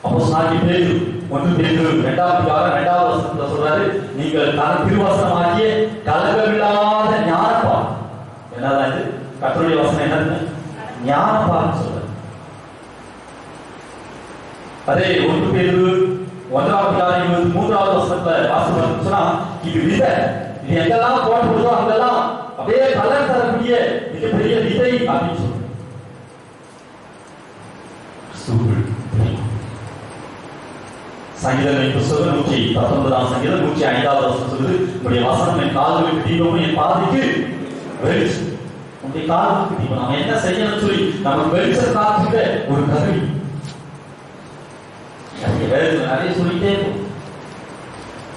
அப்போஸ்தலனாகிய பேதுரு 1 பேதுரு 2ஆம் அதிகாரம் 2வது வசனத்துல சொல்றாரு, நீங்கள் திருவசனமாகிய கலங்கமில்லாத ஞானப்பால். என்னதான் இது? கர்த்தருடைய வசனம் என்னது? ஞானப்பால் சொல்றாரு. அதே 1 பேதுரு 1ஆம் அதிகாரம் 23வது வசனத்துல வாசித்து சொன்னா, இது விதை, இது எங்கெல்லாம் போடப்படுதோ அங்கெல்லாம் அப்படியே கலர் தரக்கூடிய மிகப்பெரிய விதை அப்படின்னு சொல்றாரு. சங்கீதங்களின் புத்தகம் 119ஆம் சங்கீதம் 105வது வசனம் சொல்லுது, உங்களுடைய வசனம் என் கால்களுக்கு தீபமும் என் பாதைக்கு வெளிச்சம். உங்களுடைய கால்களுக்கு தீபம். நம்ம என்ன செய்யணும்னு சொல்லி நமக்கு வெளிச்சம் காத்துக்க ஒரு கருவி. நிறைய சொல்லிட்டே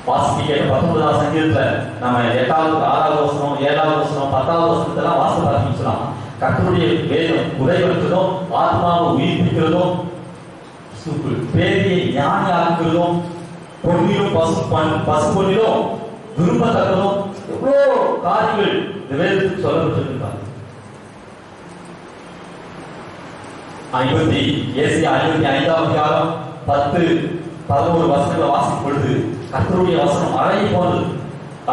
வாசிக்க 19ஆம் சங்கீதத்துல நம்ம 8வது 6வது வசனம் 7வது வசனம் 10வது வசனத்தெல்லாம் வாச பார்த்தீங்கன்னா கர்த்தருடைய வேதம் உதைவற்றதும் ஆத்மாவை உயிர்ப்பிக்கிறதும் பேரியை ஞானி ஆக்குறதும் பொன்னிலும் பசு பொன்னிலும் விரும்பத்தக்கதும் எவ்வளோ காரியங்கள் இந்த வேதத்துக்கு சொல்லப்பட்டிருக்கிறார். 55ஆம் அதிகாரம் 10-11 வசனங்களை வாசிக்கும் பொழுது கர்த்தருடைய வசனம் மழை போனது.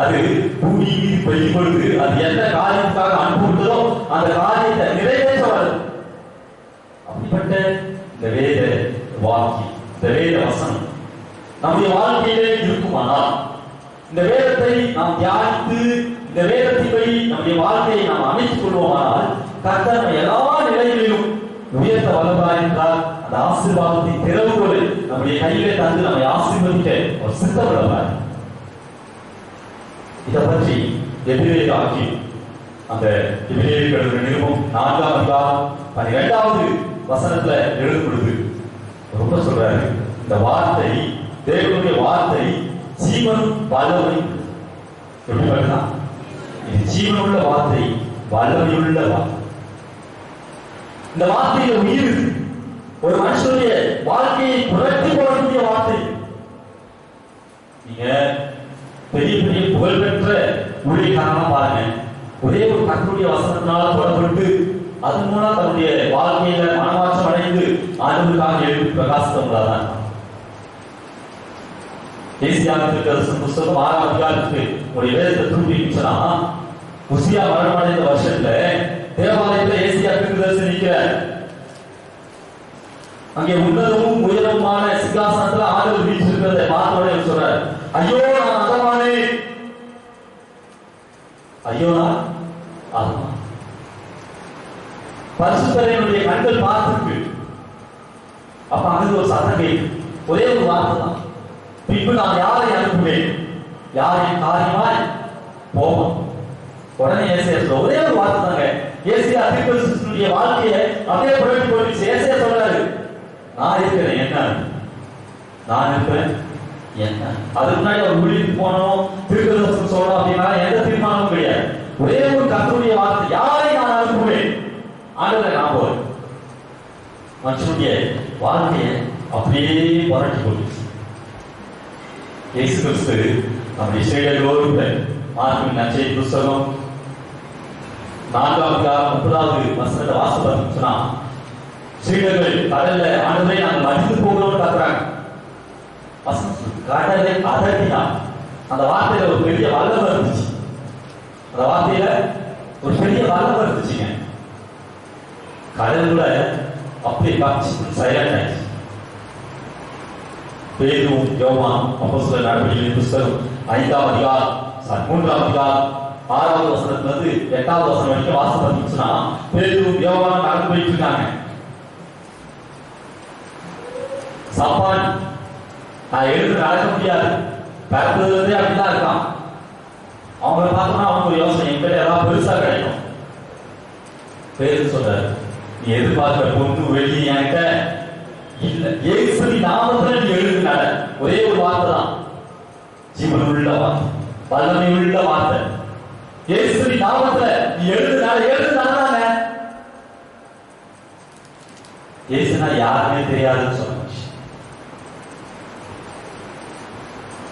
அது பூமி மீது பெய்யும் பொழுது அது எந்த காரியத்துக்காக அனுப்பப்பட்டதோ அந்த காரியத்தை நிறைவேற்ற வருது. அப்படிப்பட்ட இந்த வேத வாக்கி, இந்த வேத வசனம் நம்முடைய வாழ்க்கையிலே இருக்குமானால், இந்த வேதத்தை நாம் தியானித்து இந்த வேதத்தின்படி நம்முடைய வாழ்க்கையை நாம் அமைத்துக் கொள்வோமானால், கர்த்தர் நம்ம எல்லா நிலைகளிலும் உயர்த்த வல்லவராய் என்றால் அந்த ஆசீர்வாதத்தை திறவுகோலை நம்முடைய கையிலே தந்து நம்மை ஆசீர்வதிக்க ஒரு சித்தமுள்ளவராய். இதை பற்றி எபிரேயர் ஆக்கி அந்த எபிரேயர் நிருபம் 4ஆம் அதிகாரம் 12வது வசனத்துல எழுதும் பொழுது ரொம்ப சொல்றாரு, இந்த வார்த்தை, தேவனுடைய வார்த்தை ஜீவன் வல்லமை. எப்படி பாருங்க, இது ஜீவனுள்ள வார்த்தை, வல்லமையுள்ள வார்த்தை. இந்த வார்த்தையில உயிர் இருக்கு. ஒரு மனுஷனுடைய வாழ்க்கையை புரட்டி போடக்கூடிய வார்த்தை. நீங்க பெரிய பெரிய புகழ்பெற்ற ஊழியக்காரனா பாருங்க, ஒரே ஒரு கர்த்தருடைய வசனத்தினால தொடர்பட்டு அதன் மூலம் தன்னுடைய வாழ்க்கையில மனமாற்றம் அடைந்து ஆண்டவருக்காக எழுதி பிரகாசித்தவங்களாதான். ஏசியாவின் புஸ்தகம் 6ஆம் அதிகாரத்துக்கு ஒரு வேதத்தை திருப்பிச்சா, உசியா மரணமடைந்த வருஷத்துல தேவாலயத்துல ஏசியா தீர்க்கதரிசி நிற்கிறார். அங்கே உன்னதமும் உயரமுமான சிங்காசனத்துல ஆண்டவர் வீற்றிருக்கிறதை பார்த்தோட சொல்றார், ஐயோ நான் அதமானே, ஐயோ நான் அதமா. பரிசுத்தரையினுடைய கண்கள் பார்த்துருக்கு. அப்ப அங்க ஒரு சத்தம் கேட்கு, ஒரே ஒரு வார்த்தை தான், பின்பு நான் யாரை அனுப்புவேன், யாரின் காரியமாய் போவோம். உடனே ஏசியா சொல்ற ஒரே ஒரு வார்த்தை தாங்க. ஏசியா தீர்க்கதரிசியுடைய வாழ்க்கையை அப்படியே புரட்டி போயிடுச்சு. ஏசியா சொல்றாரு, நான் இருக்கிறேன் என்ன, நான் இருக்கிறேன் என்ன. அதுக்கு முன்னாடி அவர் ஊழியத்துக்கு போனோம், தீர்க்கதரிசனம் சொல்லணும் அப்படின்னா எந்த தீர்மானமும் கிடையாது. ஒரே ஒரு கர்த்தருடைய வார்த்தை, யாரை நான் அனுப்புவேன், ஆண்டவரை நான் போறேன். மனுஷனுடைய வாழ்க்கையை அப்படியே புரட்டி போயிடுச்சு. இயேசு கிறிஸ்து நம்முடைய இஸ்ரவேலோடு மார்க்கின் நற்செய்தி புஸ்தகம் 4ஆம் அதிகாரம் 30வது வசனத்தை வாசிப்போம் சொன்னா, சீடர்கள் கடல்ல ஆண்டவரை நாங்கள் மடிந்து போகிறோம்னு பார்க்கிறாங்க. கடலை அதட்டினா அந்த வார்த்தையில ஒரு பெரிய வல்லமை இருந்துச்சு. அந்த வார்த்தையில ஒரு பெரிய வல்லமை இருந்துச்சுங்க. கடல் கூட அப்படியே காட்சி சைலண்ட் ஆயிடுச்சு. பேதுரு, யோவான் அப்போஸ்தலர் நடவடிக்கைகளின் புஸ்தகம் 5ஆம் அதிகாரம் 3ஆம் அதிகாரம் 6வது வசனத்துல இருந்து 8வது வசனம் வரைக்கும் வாசிப்போம்னா, பேதுரு, யோவான் நடந்து போயிட்டு இருக்காங்க. சப்பான் நான் எழுந்து நடக்க முடியாது, பிறந்ததுலேருந்தே அப்படிதான் இருக்கான். அவங்கள பார்த்தோம்னா அவங்க ஒரு யோசனை, எங்கிட்ட ஏதாவது பெருசா கிடைக்கும். பேதுரு சொல்றாரு, நீ எதிர்பார்க்கிற பொண்ணு வெளியே என்கிட்ட இல்ல. இயேசுவின் நாமத்துல நீ எழுந்து நட. ஒரே ஒரு வார்த்தை தான், ஜீவனுள்ள வார்த்தை, வல்லமையுள்ள வார்த்தை. இயேசுவின் நாமத்துல நீ எழுந்து நட. எழுந்து நடந்தாங்க. இயேசுனா யாருமே தெரியாதுன்னு சொன்னாங்க.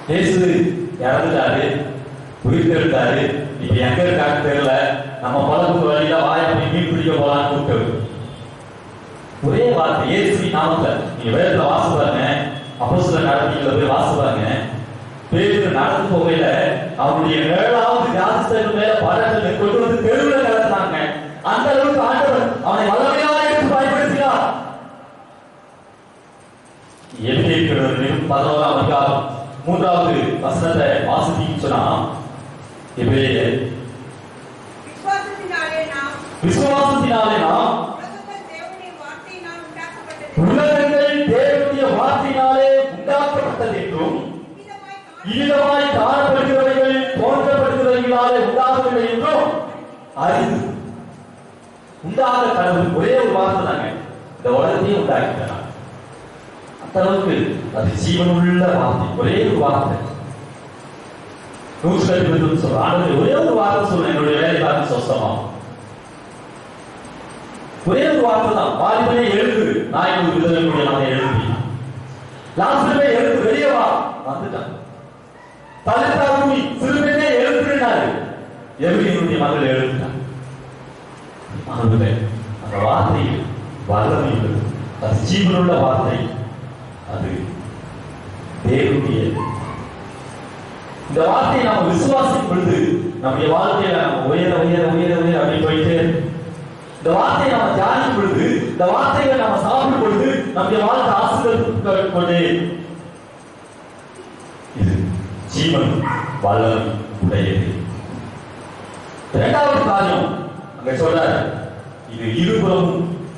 இயேசு இறந்துட்டாரு, உயிர் தெழுந்தாரு. இப்ப எங்க இருக்கான்னு தெரியல. நம்ம பழப்பு வழியில வாயை மீன் பிடிக்க போலான்னு கூப்பிட்டு ஒரே வார்த்தை, இயேசுவின் நாமத்துல. நீங்க வேதத்துல வாசி பாருங்க, அப்போஸ்தலர் நடவடிக்கைகளை போய் வாசி பாருங்க. பேதுரு நடந்து போகையில அவனுடைய 7வது வியாதிஸ்தன் மேல படத்தை கொண்டு வந்து தெருவில் நடத்தினாங்க. அந்த அளவுக்கு ஆண்டவர் அவனை வல்லமையாக எடுத்து பயன்படுத்தினார். எபிரேயர் 11ஆம் அதிகாரம் 3வது வசனத்தை வாசித்தீங்கன்னு சொன்னா, எபிரேயர் விசுவாசத்தினாலே நாம் உலகங்கள் தேவனுடைய வார்த்தையினாலே உண்டாக்கப்பட்டது என்றும், இவ்விதமாய் காணப்படுகிறவைகள் தோன்றப்படுகிறவைகளாலே உண்டாகவில்லை என்றும் அறிந்து. உண்டாக கடவுள் ஒரே ஒரு வார்த்தை தாங்க இந்த உலகத்தையே உண்டாக்கிட்டார். அந்த அளவுக்கு அது ஜீவனுள்ள வார்த்தை, ஒரே ஒரு வார்த்தை. 150 சொல்றாங்க, ஒரே ஒரு வார்த்தை சொல்றேன், என்னுடைய வேலைக்காரன் சொந்தமாகும். ஒரே ஒரு வார்த்தை தான், வாலிபனே எழுந்து, நான் ஒரு விதவையுடைய நாளை எழுப்பி, லாஸ்டமே எழுந்து வெளியே வா, வந்துட்டான். தலித்தாருமி சிறுவனே எழுத்துனாரு. எபிரேயனுடைய மகள் எழுத்துட்டான். அந்த வார்த்தையில் வல்லமை உள்ளது. அது ஜீவனுள்ள வார்த்தை. அது தேவனுடைய. இந்த வார்த்தையை நாம் விசுவாசிக்கும் பொழுது நம்முடைய வாழ்க்கையில நம்ம உயர உயர உயர உயர அப்படி போயிட்டு, இந்த வார்த்தையை நம்ம தியானிக்கும் பொழுது, இந்த வார்த்தைகளை நம்ம சாப்பிடும் பொழுது நம்முடைய வாழ்க்கை ஆசீர்வதிக்கப்பட்டு கொண்டே. இது ஜீவன் வல்லமை உடையது. இரண்டாவது காரியம் அங்க சொல்றாரு, இது இருபுறம்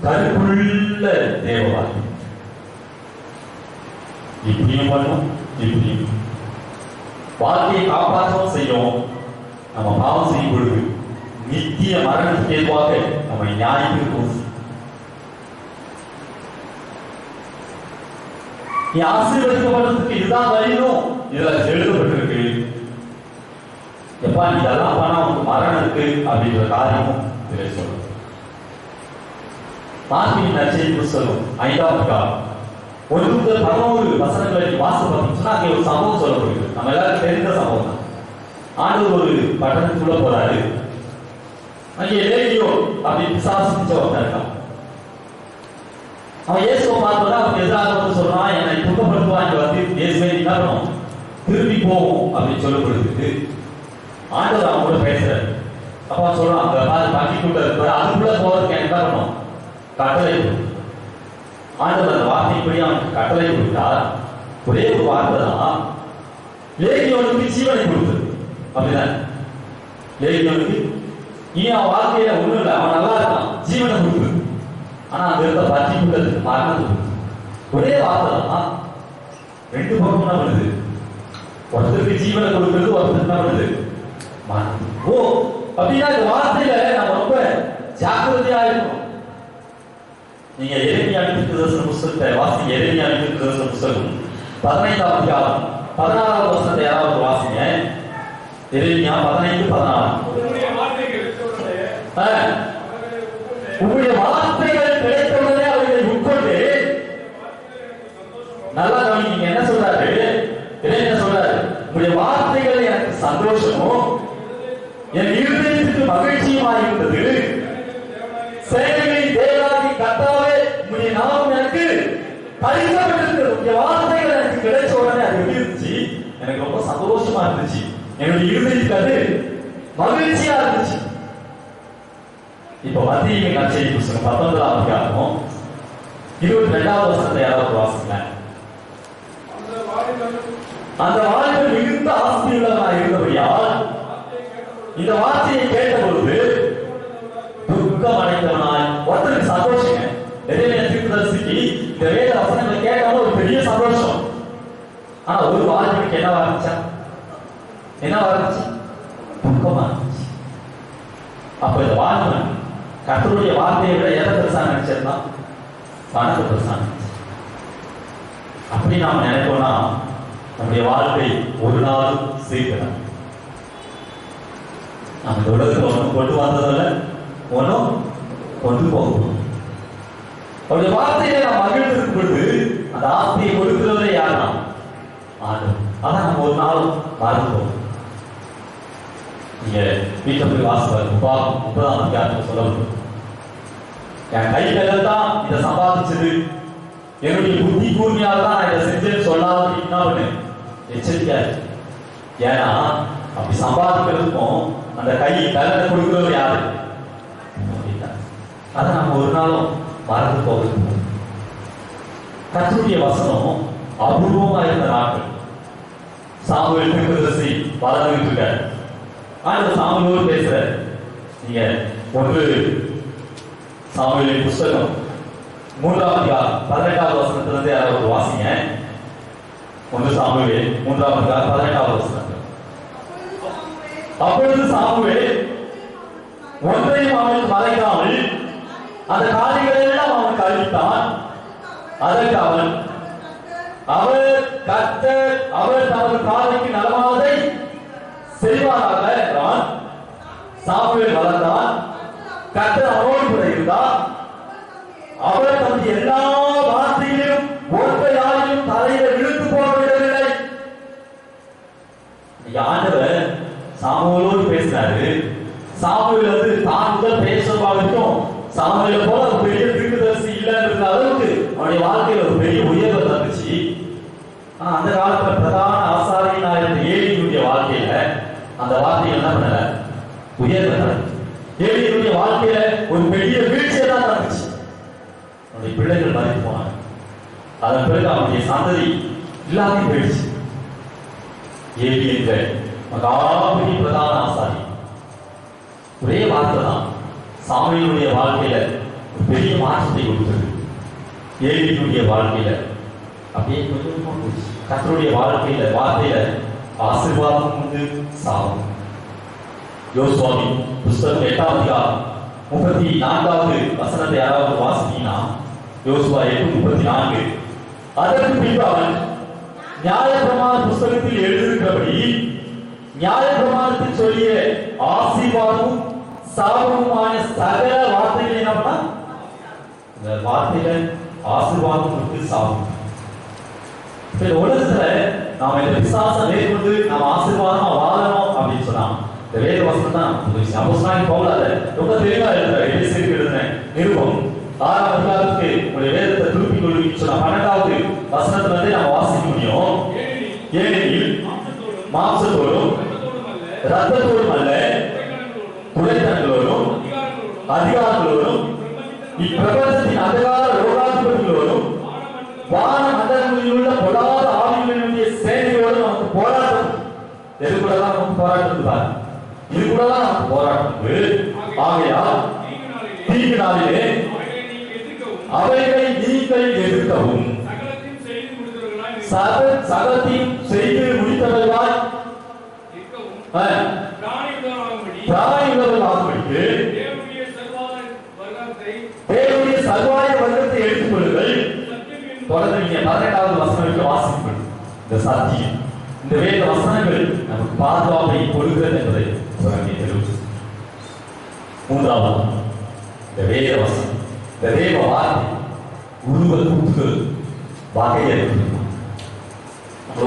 கருப்புள்ள தேவவாதி. இப்படியும் பண்ணும், இப்படியும் வாழ்க்கையை காப்பாற்றவும் செய்யும். நம்ம பாவம் செய்யும் பொழுது நித்திய மரணத்துக்கு ஏதுவாக நம்ம நியாயத்திற்கு நீ ஆசீர்வதிக்கப்படுறதுக்கு இதுதான் வழியும் இதுல எழுதப்பட்டிருக்கு. எப்பா இதெல்லாம் பணம் மரணம் இருக்கு அப்படின்ற காரியமும் இதில் சொல்லும். மார்க்கின் நற்செய்தி புத்தகம் 5ஆம் அதிகாரம் 1 முதல் 11 வசனங்களை வாசிச்சோம்னா அங்கே ஒரு சம்பவம் சொல்லப்படுகிறது. நம்ம எல்லாரும் தெரிந்த சம்பவம் தான். ஆண்டவர் ஒரு பட்டணத்துக்குள்ள போறாரு. அங்கே லேகியோ அப்படி பிசாசு பிடிச்ச ஒருத்தன் இருக்கான். அவன் இயேசுவை பார்த்தோன்னா அவனுக்கு எதிராக வந்து சொல்றான், என்னை துக்கப்படுத்துவான். இங்க வந்து இயேசுவை என்ன பண்ணும், திரும்பி போவோம் அப்படின்னு சொல்லப்படுது. ஆண்டவர் அவன் கூட பேசுறாரு. அப்ப அவன் சொல்றான், அந்த பாக்கி கூட இருப்பாரு, அதுக்குள்ள போறதுக்கு என்ன பண்ணணும், கட்டளை கொடு. ஆண்டவர் அந்த வார்த்தைப்படி அவனுக்கு கட்டளை கொடுத்தார். ஒரே ஒரு வார்த்தை தான், லேகியோனுக்கு ஜீவனை கொடுத்தது. அப்படிதான் லேகியோனுக்கு இனி அவன் வாழ்க்கையில ஒண்ணும் இல்லை, அவன் நல்லா இருக்கான், ஜீவனை கொடுத்தது. ஆனா அந்த இடத்த பற்றி கொடுத்தது மரணத்தை கொடுத்தது. ஒரே வார்த்தை தான், ரெண்டு பக்கம் என்ன பண்ணுது, ஒருத்தருக்கு ஜீவனை கொடுக்கிறது, ஒருத்தருக்கு என்ன பண்ணுது மரணம். ஓ அப்படின்னா இந்த வார்த்தையில நம்ம ரொம்ப ஜாக்கிரதையா இருக்கணும். நீங்க எரேமியா தீர்க்கதரிசன புத்தகத்தை வாசிங்க. எரேமியா தீர்க்கதரிசன புத்தகம் 15ஆம் அதிகாரம் 16வது வசனத்தை யாராவது வாசிங்க. எரேமியா 15:16. உங்களுடைய வார்த்தைகள் கிடைத்தவுடனே அவர்களை உட்கொண்டு, நல்லா கவனிங்க என்ன சொல்றாரு, என்ன சொல்றாரு, உங்களுடைய வார்த்தைகள் எனக்கு சந்தோஷமும் என் இருதயத்துக்கு மகிழ்ச்சியுமாய் இருந்தது. சேனைகளின் தேவனாகிய கர்த்தாவே உம்முடைய நாமம் எனக்கு பரிசப்பட்டிருக்கிறது. உங்களுடைய வார்த்தைகள் எனக்கு கிடைச்ச உடனே அது எப்படி இருந்துச்சு, எனக்கு ரொம்ப சந்தோஷமா இருந்துச்சு. என்னுடைய இருதயத்துக்கு அது மகிழ்ச்சியா இருந்துச்சு. இப்ப மத்திய நற்செய்தி புத்தகம் 19ஆம் அதிகாரம் 22வது வசனத்தை யாராவது வாசிங்க. அந்த வாலிபன் மிகுந்த ஆஸ்தியுள்ளவனாய் இருந்தபடியால் இந்த வார்த்தையை கேட்ட பொழுது துக்கம் அடைந்தவனாய், ஒருத்தருக்கு சந்தோஷங்க. எரேமியா தீர்க்கதரிசிக்கு இந்த வேத வசனங்களை கேட்டாலும் ஒரு பெரிய சந்தோஷம். ஆனா ஒரு வாலிபனுக்கு என்னவா இருந்துச்சா, என்னவா இருந்துச்சு, துக்கமா இருந்துச்சு. அப்ப இந்த வாலிபன் கர்த்தருடைய வார்த்தையை விட எதை பெருசா நினைச்சிருந்தா, பணத்தை பெருசா நினைச்சு. அப்படி நாம் நினைப்போம்னா நம்முடைய வாழ்க்கை ஒரு நாள் சீக்கிரம். நம்ம உலகத்தில் ஒன்றும் கொண்டு வந்ததில்லை, ஒன்றும் கொண்டு போகணும். அவருடைய வார்த்தையை நாம் மகிழ்ந்திருக்கும் பொழுது அந்த ஆஸ்தியை கொடுக்கிறவரே யாருன்னா ஆண்டவர். அதான் நம்ம ஒரு நாள் மறந்துவோம். நீங்க வீட்டில் போய் வாசிப்பாரு 30ஆம் அதிகாரத்தில் சொல்லணும், என் கைகள் தான் இதை சம்பாதிச்சது, என்னுடைய புத்தி கூர்மையால் தான் நான் இதை செஞ்சேன்னு சொல்லாத என்ன பண்ணு, எச்சரிக்கையா இருக்கு. ஏன்னா அப்படி சம்பாதிக்கிறதுக்கும் அந்த கை கலனை கொடுக்கிறவர் யாரு, அதை நம்ம ஒரு நாளும் மறந்து போகிறது. கர்த்தருடைய வசனம் அபூர்வமா இருந்த நாட்கள். சாமுவேல் தீர்க்கதரிசி வளர்ந்துட்டு இருக்காரு. ஆனா சாமுவேலோடு பேசுற, நீங்க 1 சாமுவேலின் புத்தகம் 3ஆம் அதிகாரம் 18வது வசனத்திலிருந்து யாராவது வாசிங்க. 1 சாமுவேல் 3ஆம் அதிகாரம் 18வது வசனம். அப்பொழுது சாமுவேல் ஒன்றையும் அவனுக்கு மறைக்காமல் அந்த காரியங்களை எல்லாம் அவனுக்கு அறிவித்தான். அதற்கு அவர் தமது காதைக்கு நலமானதை செய்வாராக என்றான். சாமுவேல் வளர்ந்தான், கர்த்தர் அவனோடு கூட இருந்தார். அவர் தமது எல்லா வார்த்தையிலும் ஒன்றையாயும் தலையில இழுத்து போக விடவில்லை. இங்க ஆண்டவர் சாமுவேலோடு பேசினாரு. சாமுவேல் வந்து தான் முதல் பேசுறவா வரைக்கும் சாமுவேல போல ஒரு பெரிய தீர்க்கதரிசி இல்லைன்ற அளவுக்கு அவனுடைய வாழ்க்கையில ஒரு பெரிய உயர்வை தந்துச்சு. ஆனா அந்த காலத்துல பிரதான ஆசாரியனா இருந்த ஏலியினுடைய வாழ்க்கையில அந்த வார்த்தைகள் என்ன பண்ணல, உயர்வை தரல. ஏலியினுடைய வாழ்க்கையில ஒரு பெரிய வீழ்ச்சியை தான் தந்துச்சு. அவனுடைய பிள்ளைகள் மறைத்து போனாங்க. அதன் பிறகு அவனுடைய சந்ததி இல்லாமல் போயிடுச்சு. ஏலி என்ற மகாபெரிய பிரதான ஆசாரி ஒரே வார்த்தை தான் சாமுவேலுடைய வாழ்க்கையில ஒரு பெரிய மாற்றத்தை கொடுத்தது. ஏலியினுடைய வாழ்க்கையில அப்படியே கொஞ்சமா போச்சு. கர்த்தருடைய வாழ்க்கையில வார்த்தையில ஆசீர்வாதம் உண்டு, சாபம். யோசுவாவின் புஸ்தகம் 8ஆம் அதிகாரம் 34வது வசனத்தை யாராவது வாசித்தீங்கன்னா, யோசுவா 8:34. அதற்கு பின்பு அவன் நியாயப்பிரமாண புஸ்தகத்தில் எழுதியிருக்கிறபடி நியாயப்பிரமாணத்தில் சொல்லிய ஆசீர்வாதமும் சாபமுமான சகல வார்த்தைகளை என்ன பண்ணா, இந்த வார்த்தையில ஆசீர்வாதம் இருக்கு, சாபம். உலகத்துல நாம இந்த விசுவாசம் மேற்கொண்டு நாம ஆசீர்வாதமா வாழணும் அப்படின்னு சொன்னா இந்த வேத வசனம் தான் அப்போஸ்தலனாகிய பவுல் அதை ரொம்ப தெளிவா எழுதுறாரு. எபேசியருக்கு எழுதின நிருபம் 6ஆம் அதிகாரத்துக்கு உங்களுடைய வேதத்தை திருப்பிக் கொள்ளுன்னு சொன்னா 12வது வசனத்துல இருந்தே நம்ம வாசிக்க முடியும். ஏனெனில் மாம்சத்தோடும் ரத்தத்தோடும் அல்ல, துரைத்தனங்களோடும் அதிகாரங்களோடும் இப்பிரபஞ்சத்தின் அதிகார ரோகாதிபதிகளோடும் வான மண்டலங்களில் உள்ள பொல்லாத ஆவிகளினுடைய சேனையோடு நமக்கு போராட்டம். எது கூட தான் நமக்கு போராட்டம் தான், இது கூட தான் நமக்கு போராட்டம். ஆகையால் தீங்கு நாளிலே அவைகளை நீங்கள் எதிர்க்கவும் சகலத்தையும் செய்து முடித்தவர்களாய் பிராணியுள்ளவர்களாகும்படிக்கு தேவனுடைய சர்வாய வர்க்கத்தை எடுத்துக் கொள்ளுங்கள். தொடர்ந்து நீங்க 18வது வசனத்தை வாசிப்பீர்கள். இந்த சத்தியம், இந்த வேத வசனங்கள் நமக்கு பாதுகாப்பை கொடுக்கிறது என்பதை தெரிவித்து, 3வது இந்த வேத வசனம், இந்த தேவ வார்த்தை உருவ கூட்டுகள் வகையை நம்ம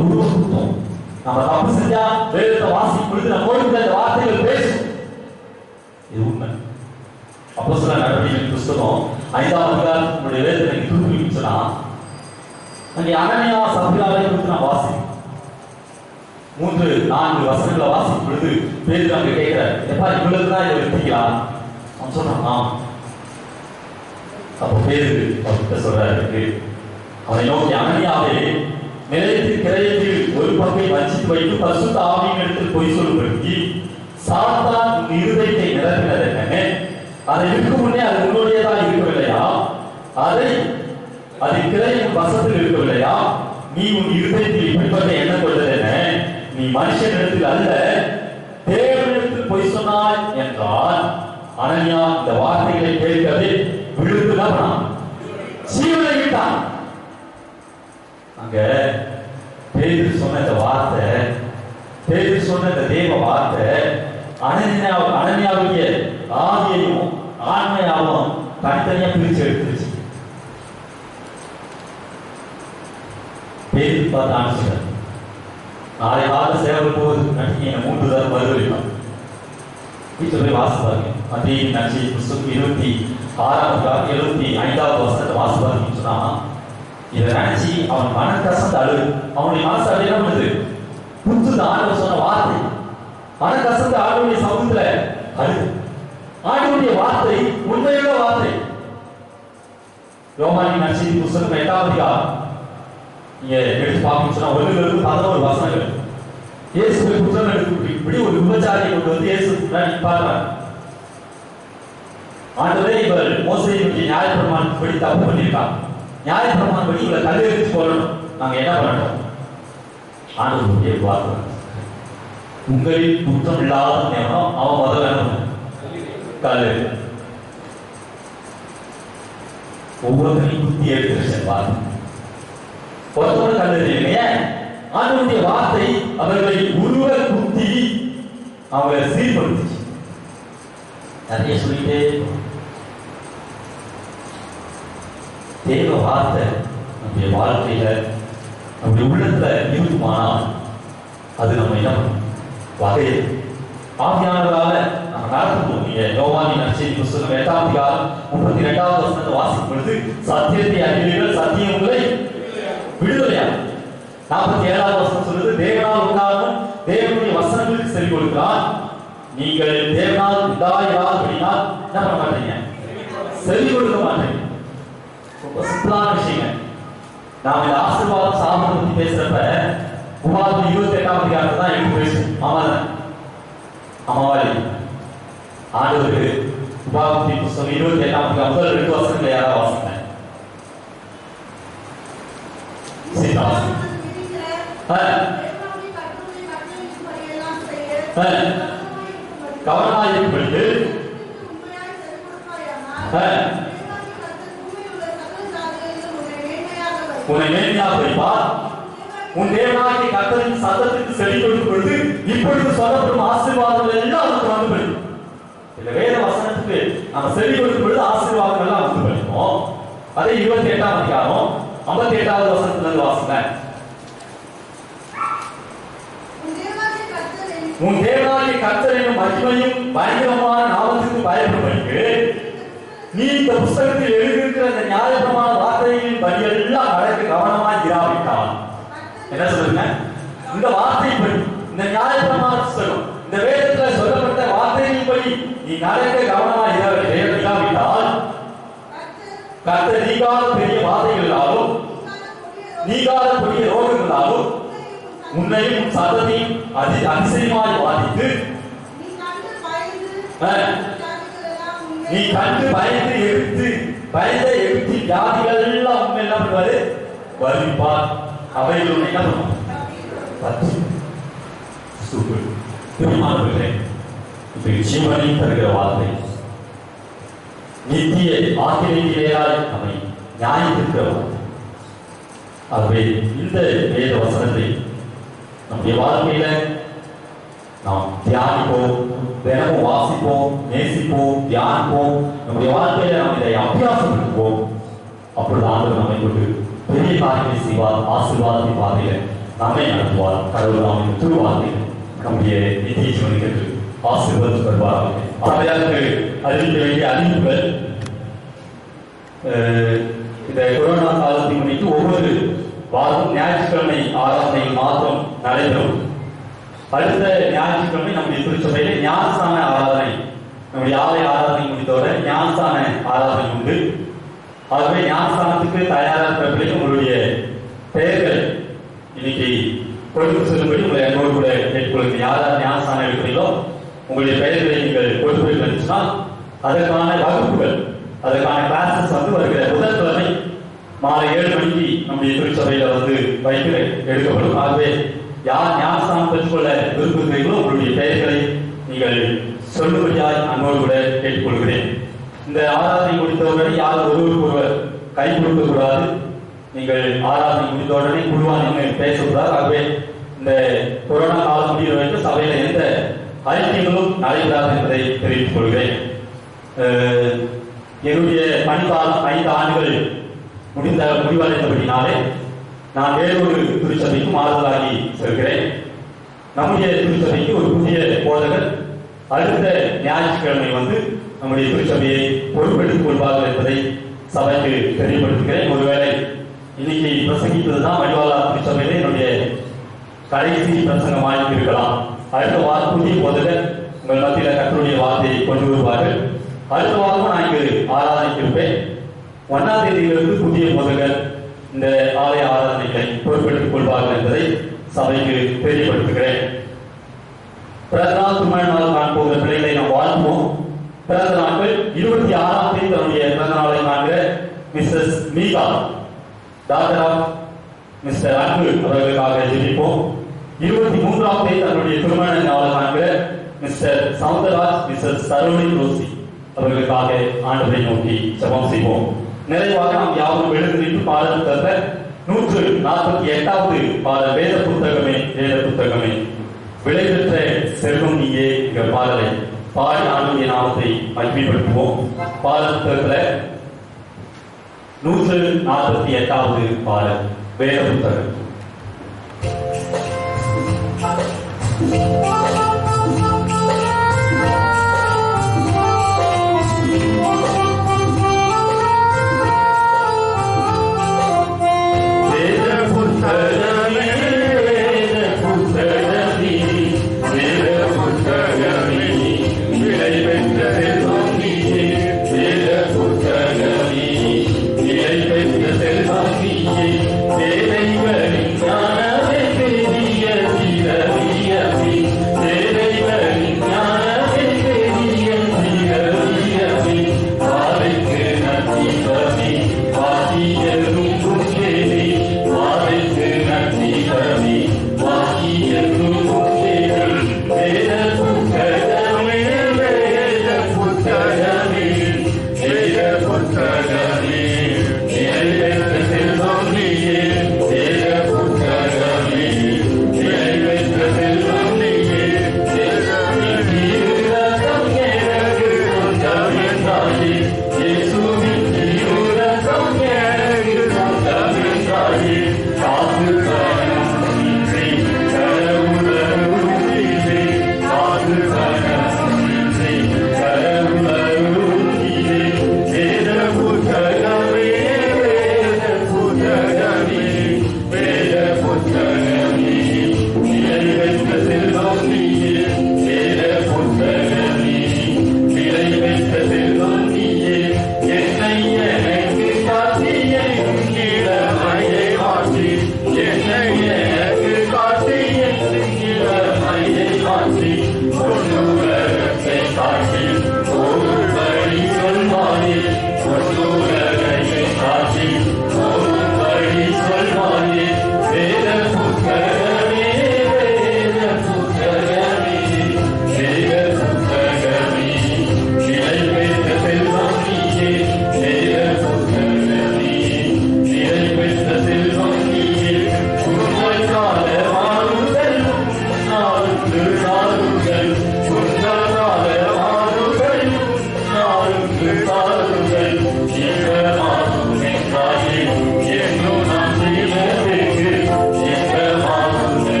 உருவ கூட்டம். நம்ம தப்பு செஞ்சா வேதத்தை வாசிக்கும் பொழுது நம்ம இந்த வார்த்தைகள் பேசும். இது உண்மை. அப்போஸ்தலர் நடவடிக்கைகளின் புஸ்தகம் 5ஆம் அதிகாரத்தினுடைய வேதத்தை திருப்பி சொன்னா அங்கே அனனியா சப்பிராவை குறித்து நான் வாசிப்பேன். 3-4 வசனங்களை வாசிக்கும் பொழுது பேதுரு அங்க கேட்கிறார், எப்பா இவ்வளவு தான் இதை எடுத்தீங்களா? அவன் சொன்னான். அப்போ பேதுரு அவர்கிட்ட சொல்றாரு, அவனை நோக்கி, அனனியாவே, நிலையத்தில் கிரயத்தில் ஒரு பங்கை வச்சித்து வைத்து பரிசுத்த ஆவியின் இடத்தில் பொய் சொல்லும்படி சாத்தான் உன் இருதயத்தை நிரப்பினது என்னன்னு, அதை இருக்கும் முன்னே அது உன்னுடையதாக இருக்கவில்லையா? அது கிரையின் வசத்தில் இருக்கவில்லையா? நீ உன் இருதயத்தில் இப்படிப்பட்ட எண்ணம் கொண்டது என்ன? நீ மனுஷனிடத்தில் அல்ல தேவனிடத்தில் பொய் சொன்னாய் என்றால், அனனியா இந்த வார்த்தைகளை கேட்கவே விழுந்துதான் சீவனை விட்டான். அங்க பேதுரு சொன்ன இந்த வார்த்தை, பேதுரு சொன்ன இந்த தேவ வார்த்தை அனனியாவுடைய ஆவியையும் ஆண்மையாவும் தனித்தனியா பிரிச்சு எடுத்துருச்சு. பேதுரு பார்த்து ஆரம்பிச்சார், நாளை கால சேவை போது நடிகை 3 தரம் வருவலிப்பான். வீட்டில் போய் வாசிப்பாங்க. மத்திய நட்சி புஸ்தகம் 26 75வது வசனத்தை வாசிப்பாருன்னு சொன்னா, இதை நினைச்சு அவன் மன கசந்து அழு. அவனுடைய மனசு அப்படி என்ன பண்ணுது, புத்து ஆண்டவர் சொன்ன வார்த்தை மன கசந்து ஆண்டவருடைய சமூகத்துல அழு. ஆண்டவருடைய வார்த்தை உண்மையுள்ள வார்த்தை. யோவானின் நற்செய்தி புஸ்தகம் 8ஆம் அதிகாரம் நீங்க எடுத்து பார்க்கணும்னு சொன்னா 1-11 வசனங்கள். இயேசுவை குற்றம் எடுத்து இப்படி ஒரு விபச்சாரியை கொண்டு வந்து இயேசு பாக்குறாங்க. ஆண்டவரே, இவர் மோசேயினுடைய நியாயப்பிரமாணப்படி தப்பு பண்ணியிருக்காங்க, நியாயப்பிரமாணப்படி இவரை கல்லெறிஞ்சு போடணும், நாங்க என்ன பண்ணணும்? ஆண்டவருடைய வார்த்தை, உங்களில் குற்றம் இல்லாத நேரம் அவன் முதல்ல கல்லெறி. ஒவ்வொருத்தரையும் குத்தி எடுத்துருச்சு வார்த்தை. ஒருத்தவங்க கல்லெறிய ஆண்டவருடைய வார்த்தை அவர்களை உருவ குத்தி அவங்களை சீர்படுத்துச்சு. நிறைய சொல்லிட்டே தேவ வார்த்தை நம்முடைய வாழ்க்கையில நம்முடைய உள்ளத்துல இருக்குமானால் அது நம்ம என்ன வகையில் ஆவியானவரால நம்ம நடத்தணும். நீங்க யோவானின் நற்செய்தி புத்தகம் 8ஆம் அதிகாரம் 32வது வசனத்தை வாசிக்கும் பொழுது சத்தியத்தை அறிவீர்கள், சத்தியம் உங்களை விடுதலையா. 47வது வசனம் சொல்லுது, தேவனால் உண்டாகும் தேவனுடைய வசனங்களுக்கு செவி கொடுக்கிறான். நீங்கள் தேவனால் உண்டாயிரால் அப்படின்னா என்ன பண்ண மாட்டீங்க? செவி கொடுக்க மாட்டீங்க. ரொம்ப சிம்பிளான விஷயங்க. நாம் இந்த ஆசீர்வாதம் சாபத்தை பத்தி பேசுறப்ப உபாகமம் 28ஆம் அதிகாரத்தை தான் எடுத்து பேசுவோம். அமாவாளி ஆண்டவருக்கு உபாகமத்தின் புத்தகம் 28ஆம் அதிகாரம் முதல் 2 வசனங்களை யாராவது வாசிங்க. கவனமாயிருப்பது உன்னை மேன்மையாக வைப்பார். உன் தேவனாகிய கர்த்தரின் சத்தத்துக்கு செவி கொடுக்கும் பொழுது இப்பொழுது சொல்லப்படும் ஆசீர்வாதங்கள் எல்லாம் நமக்கு வந்து படிக்கும். இந்த வேத வசனத்துக்கு நம்ம செவி கொடுக்கும் பொழுது ஆசீர்வாதங்கள் எல்லாம் வந்து படிப்போம். அதே 28ஆம் அதிகாரம் 58வது வசனத்துல இருந்து வாசிங்க. உன் தேவனாகிய கர்த்தரின் மகிமையும் பயங்கரமான நாமத்துக்கு பயப்படுவதற்கு நீ இந்த புத்தகத்தில் எழுதியிருக்கிற இந்த நியாயப்பிரமாண வார்த்தைகளின் படியெல்லாம் நடக்க கவனமாய் இராவிட்டால் என்ன சொல்லுங்க? இந்த வார்த்தைப்படி, இந்த நியாயப்பிரமாண புத்தகம், இந்த வேதத்துல சொல்லப்பட்ட வார்த்தைகளின் படி நீ நடக்க கவனமாய் இராவிட்டால் கர்த்தர் நீங்காத பெரிய வாதைகளாலும் நீங்காத பெரிய ரோகங்களாலும் உன்னையும் சந்ததியும் அதிசயமாய் பாதித்து நீ கண்டு பயந்து எதிர்த்து வியாதிகள் எல்லாம் உண்மை என்ன பண்ணுவாரு? வருவிப்பார். அவைகள் உன்னை என்ன பண்ணும்? திருமானவர்களே, இப்ப ஜீவனை தருகிற வார்த்தை நித்திய ஆக்கிரமியாய் நம்மை நியாயத்திருக்கிற வார்த்தை. ஆகவே இந்த வேத வசனத்தை நம்முடைய வாழ்க்கையில நாம் தியானிப்போம், தினமும் வாசிப்போம், நேசிப்போம், தியானிப்போம். நம்முடைய வாழ்க்கையில நாம் இதை அபியாசப்படுத்துவோம். அப்பொழுது ஆண்டவர் நம்மை கொண்டு பெரிய காரியங்களை செய்வார். ஆசீர்வாதத்தின் பாதையில நம்மை நடத்துவார். கடவுள் நாம் இந்த திருவார்த்தை நம்முடைய நிதிய ஜீவனுக்கு ஆசீர்வாதம் வருவார்கள். ஆகையாளுக்கு அறிவிக்க வேண்டிய அறிவிப்புகள், இந்த கொரோனா காலத்தை முன்னிட்டு ஒவ்வொரு வாரம் ஞாயிற்றுக்கிழமை ஆராதனை மாற்றம் நடைபெறும். அடுத்த ஞாயிற்றுக்கிழமை நம்முடைய திருச்சபையில ஞானஸ்தான ஆராதனை, நம்முடைய ஆலய ஆராதனை முடித்தோட ஞானஸ்தான ஆராதனை உண்டு. ஆகவே ஞானஸ்தானத்துக்கு தயாராக உங்களுடைய பெயர்கள் இன்னைக்கு கொடுத்து செல்லும்படி உங்களை என்னோடு கூட கேட்டுக்கொள்ளுங்க. யாராவது ஞானஸ்தானம் எடுக்கிறீங்களோ உங்களுடைய பெயர்களை நீங்கள் கொண்டு போய் வந்துச்சுனால் அதற்கான வகுப்புகள், அதற்கான கிளாஸஸ் வந்து வருகிற புதன்கிழமை மாலை 7 மணிக்கு நம்முடைய திருச்சபையில வந்து வைத்து எடுக்கப்படும். ஆகவே யார் ஞானஸ்தானம் பெற்றுக்கொள்ள விரும்புகிறீர்களோ உங்களுடைய பெயர்களை நீங்கள் சொல்லும்படியாய் அன்போடு கூட கேட்டுக்கொள்கிறேன். இந்த ஆராதனை முடித்தவுடனே யாரும் ஒருவருக்கு ஒருவர் கை கொடுக்க கூடாது. நீங்கள் ஆராதனை முடித்தவுடனே குழுவா நீங்கள் பேசக்கூடாது. ஆகவே இந்த கொரோனா காலம் முடிகிற வரைக்கும் சபையில எந்த அறிக்கைகளும் நடைபெறாது என்பதை தெரிவித்துக் கொள்கிறேன். என்னுடைய பணிக்காலம் 5 ஆண்டுகள் முடிவடைந்தபடினாலே நான் வேறொரு திருச்சபைக்கு மாறுதலாகி செல்கிறேன். நம்முடைய திருச்சபைக்கு ஒரு புதிய போதகர் அடுத்த ஞாயிற்றுக்கிழமை வந்து நம்முடைய திருச்சபையை பொறுப்பெடுத்துக் கொள்வார்கள் என்பதை சபைக்கு தெரியப்படுத்துகிறேன். ஒருவேளை இன்னைக்கு பிரசங்கிப்பதுதான் வடிவாளா திருச்சபையில என்னுடைய கடைசி பிரசங்கமாக இருக்கலாம். அடுத்த வாரம் புதிய போதகர் உங்கள் மத்தியில் கர்த்தருடைய வார்த்தையை கொண்டு வருவார்கள். அடுத்த வாரமும் நான் இங்கு ஆராதனைக்கு இருப்பேன். 1ஆம் தேதியிலிருந்து புதிய போதகர் இந்த ஆலய ஆராதனைகளை பொறுப்பெடுத்துக் கொள்வார்கள் என்பதை சபைக்கு தெரியப்படுத்துகிறேன். பிறந்த நாள் திருமண நாள் காண்போகிற பிள்ளைகளை நாம் வாழ்த்துவோம். பிறந்த நாட்கள் 26ஆம் தேதி தன்னுடைய பிறந்த நாளை காண்கிற Mrs Meeka, doctor of mister Anbu அவர்களுக்காக ஜெபிப்போம். 23ஆம் தேதி தன்னுடைய திருமண நாளை காண்கிற mister Soundararaj, Mrs Saroni Rosie அவர்களுக்காக ஆண்டவரை நோக்கி ஜெபம் செய்வோம். நிறைவாக நாம் யாரும் எழுந்து பாடல் தந்த 148வது பாடல் வேத புத்தகமே வேத புத்தகமே விலை பெற்ற செல்வம் நீயே என்ற பாடலை பாடி ஆண்டவருடைய நாமத்தை மகிமைப்படுத்துவோம். பாடல் புத்தகத்தில் 148வது பாடல் வேத புத்தகம்.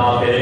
வாழ்க்கை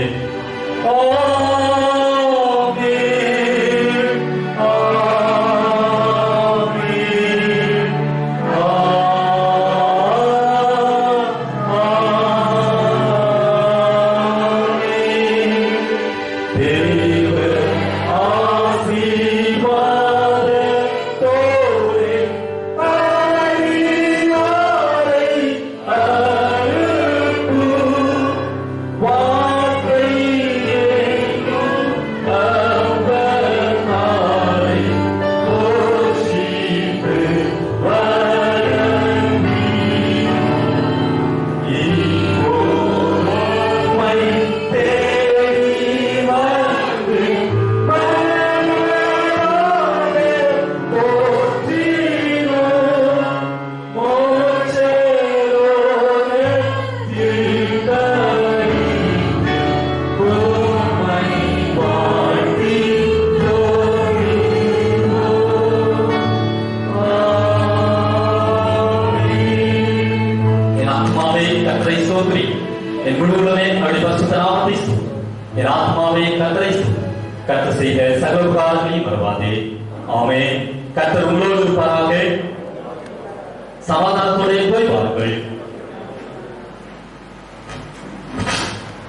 ஆத்மாவை கர்த்தரை கர்த்தர் செய்த சகல உபகாரங்களையும் மறவாதே. ஆமென். கர்த்தர் உங்களோடு இருப்பாராக. சமாதானத்தோடு போய் வாருங்கள்.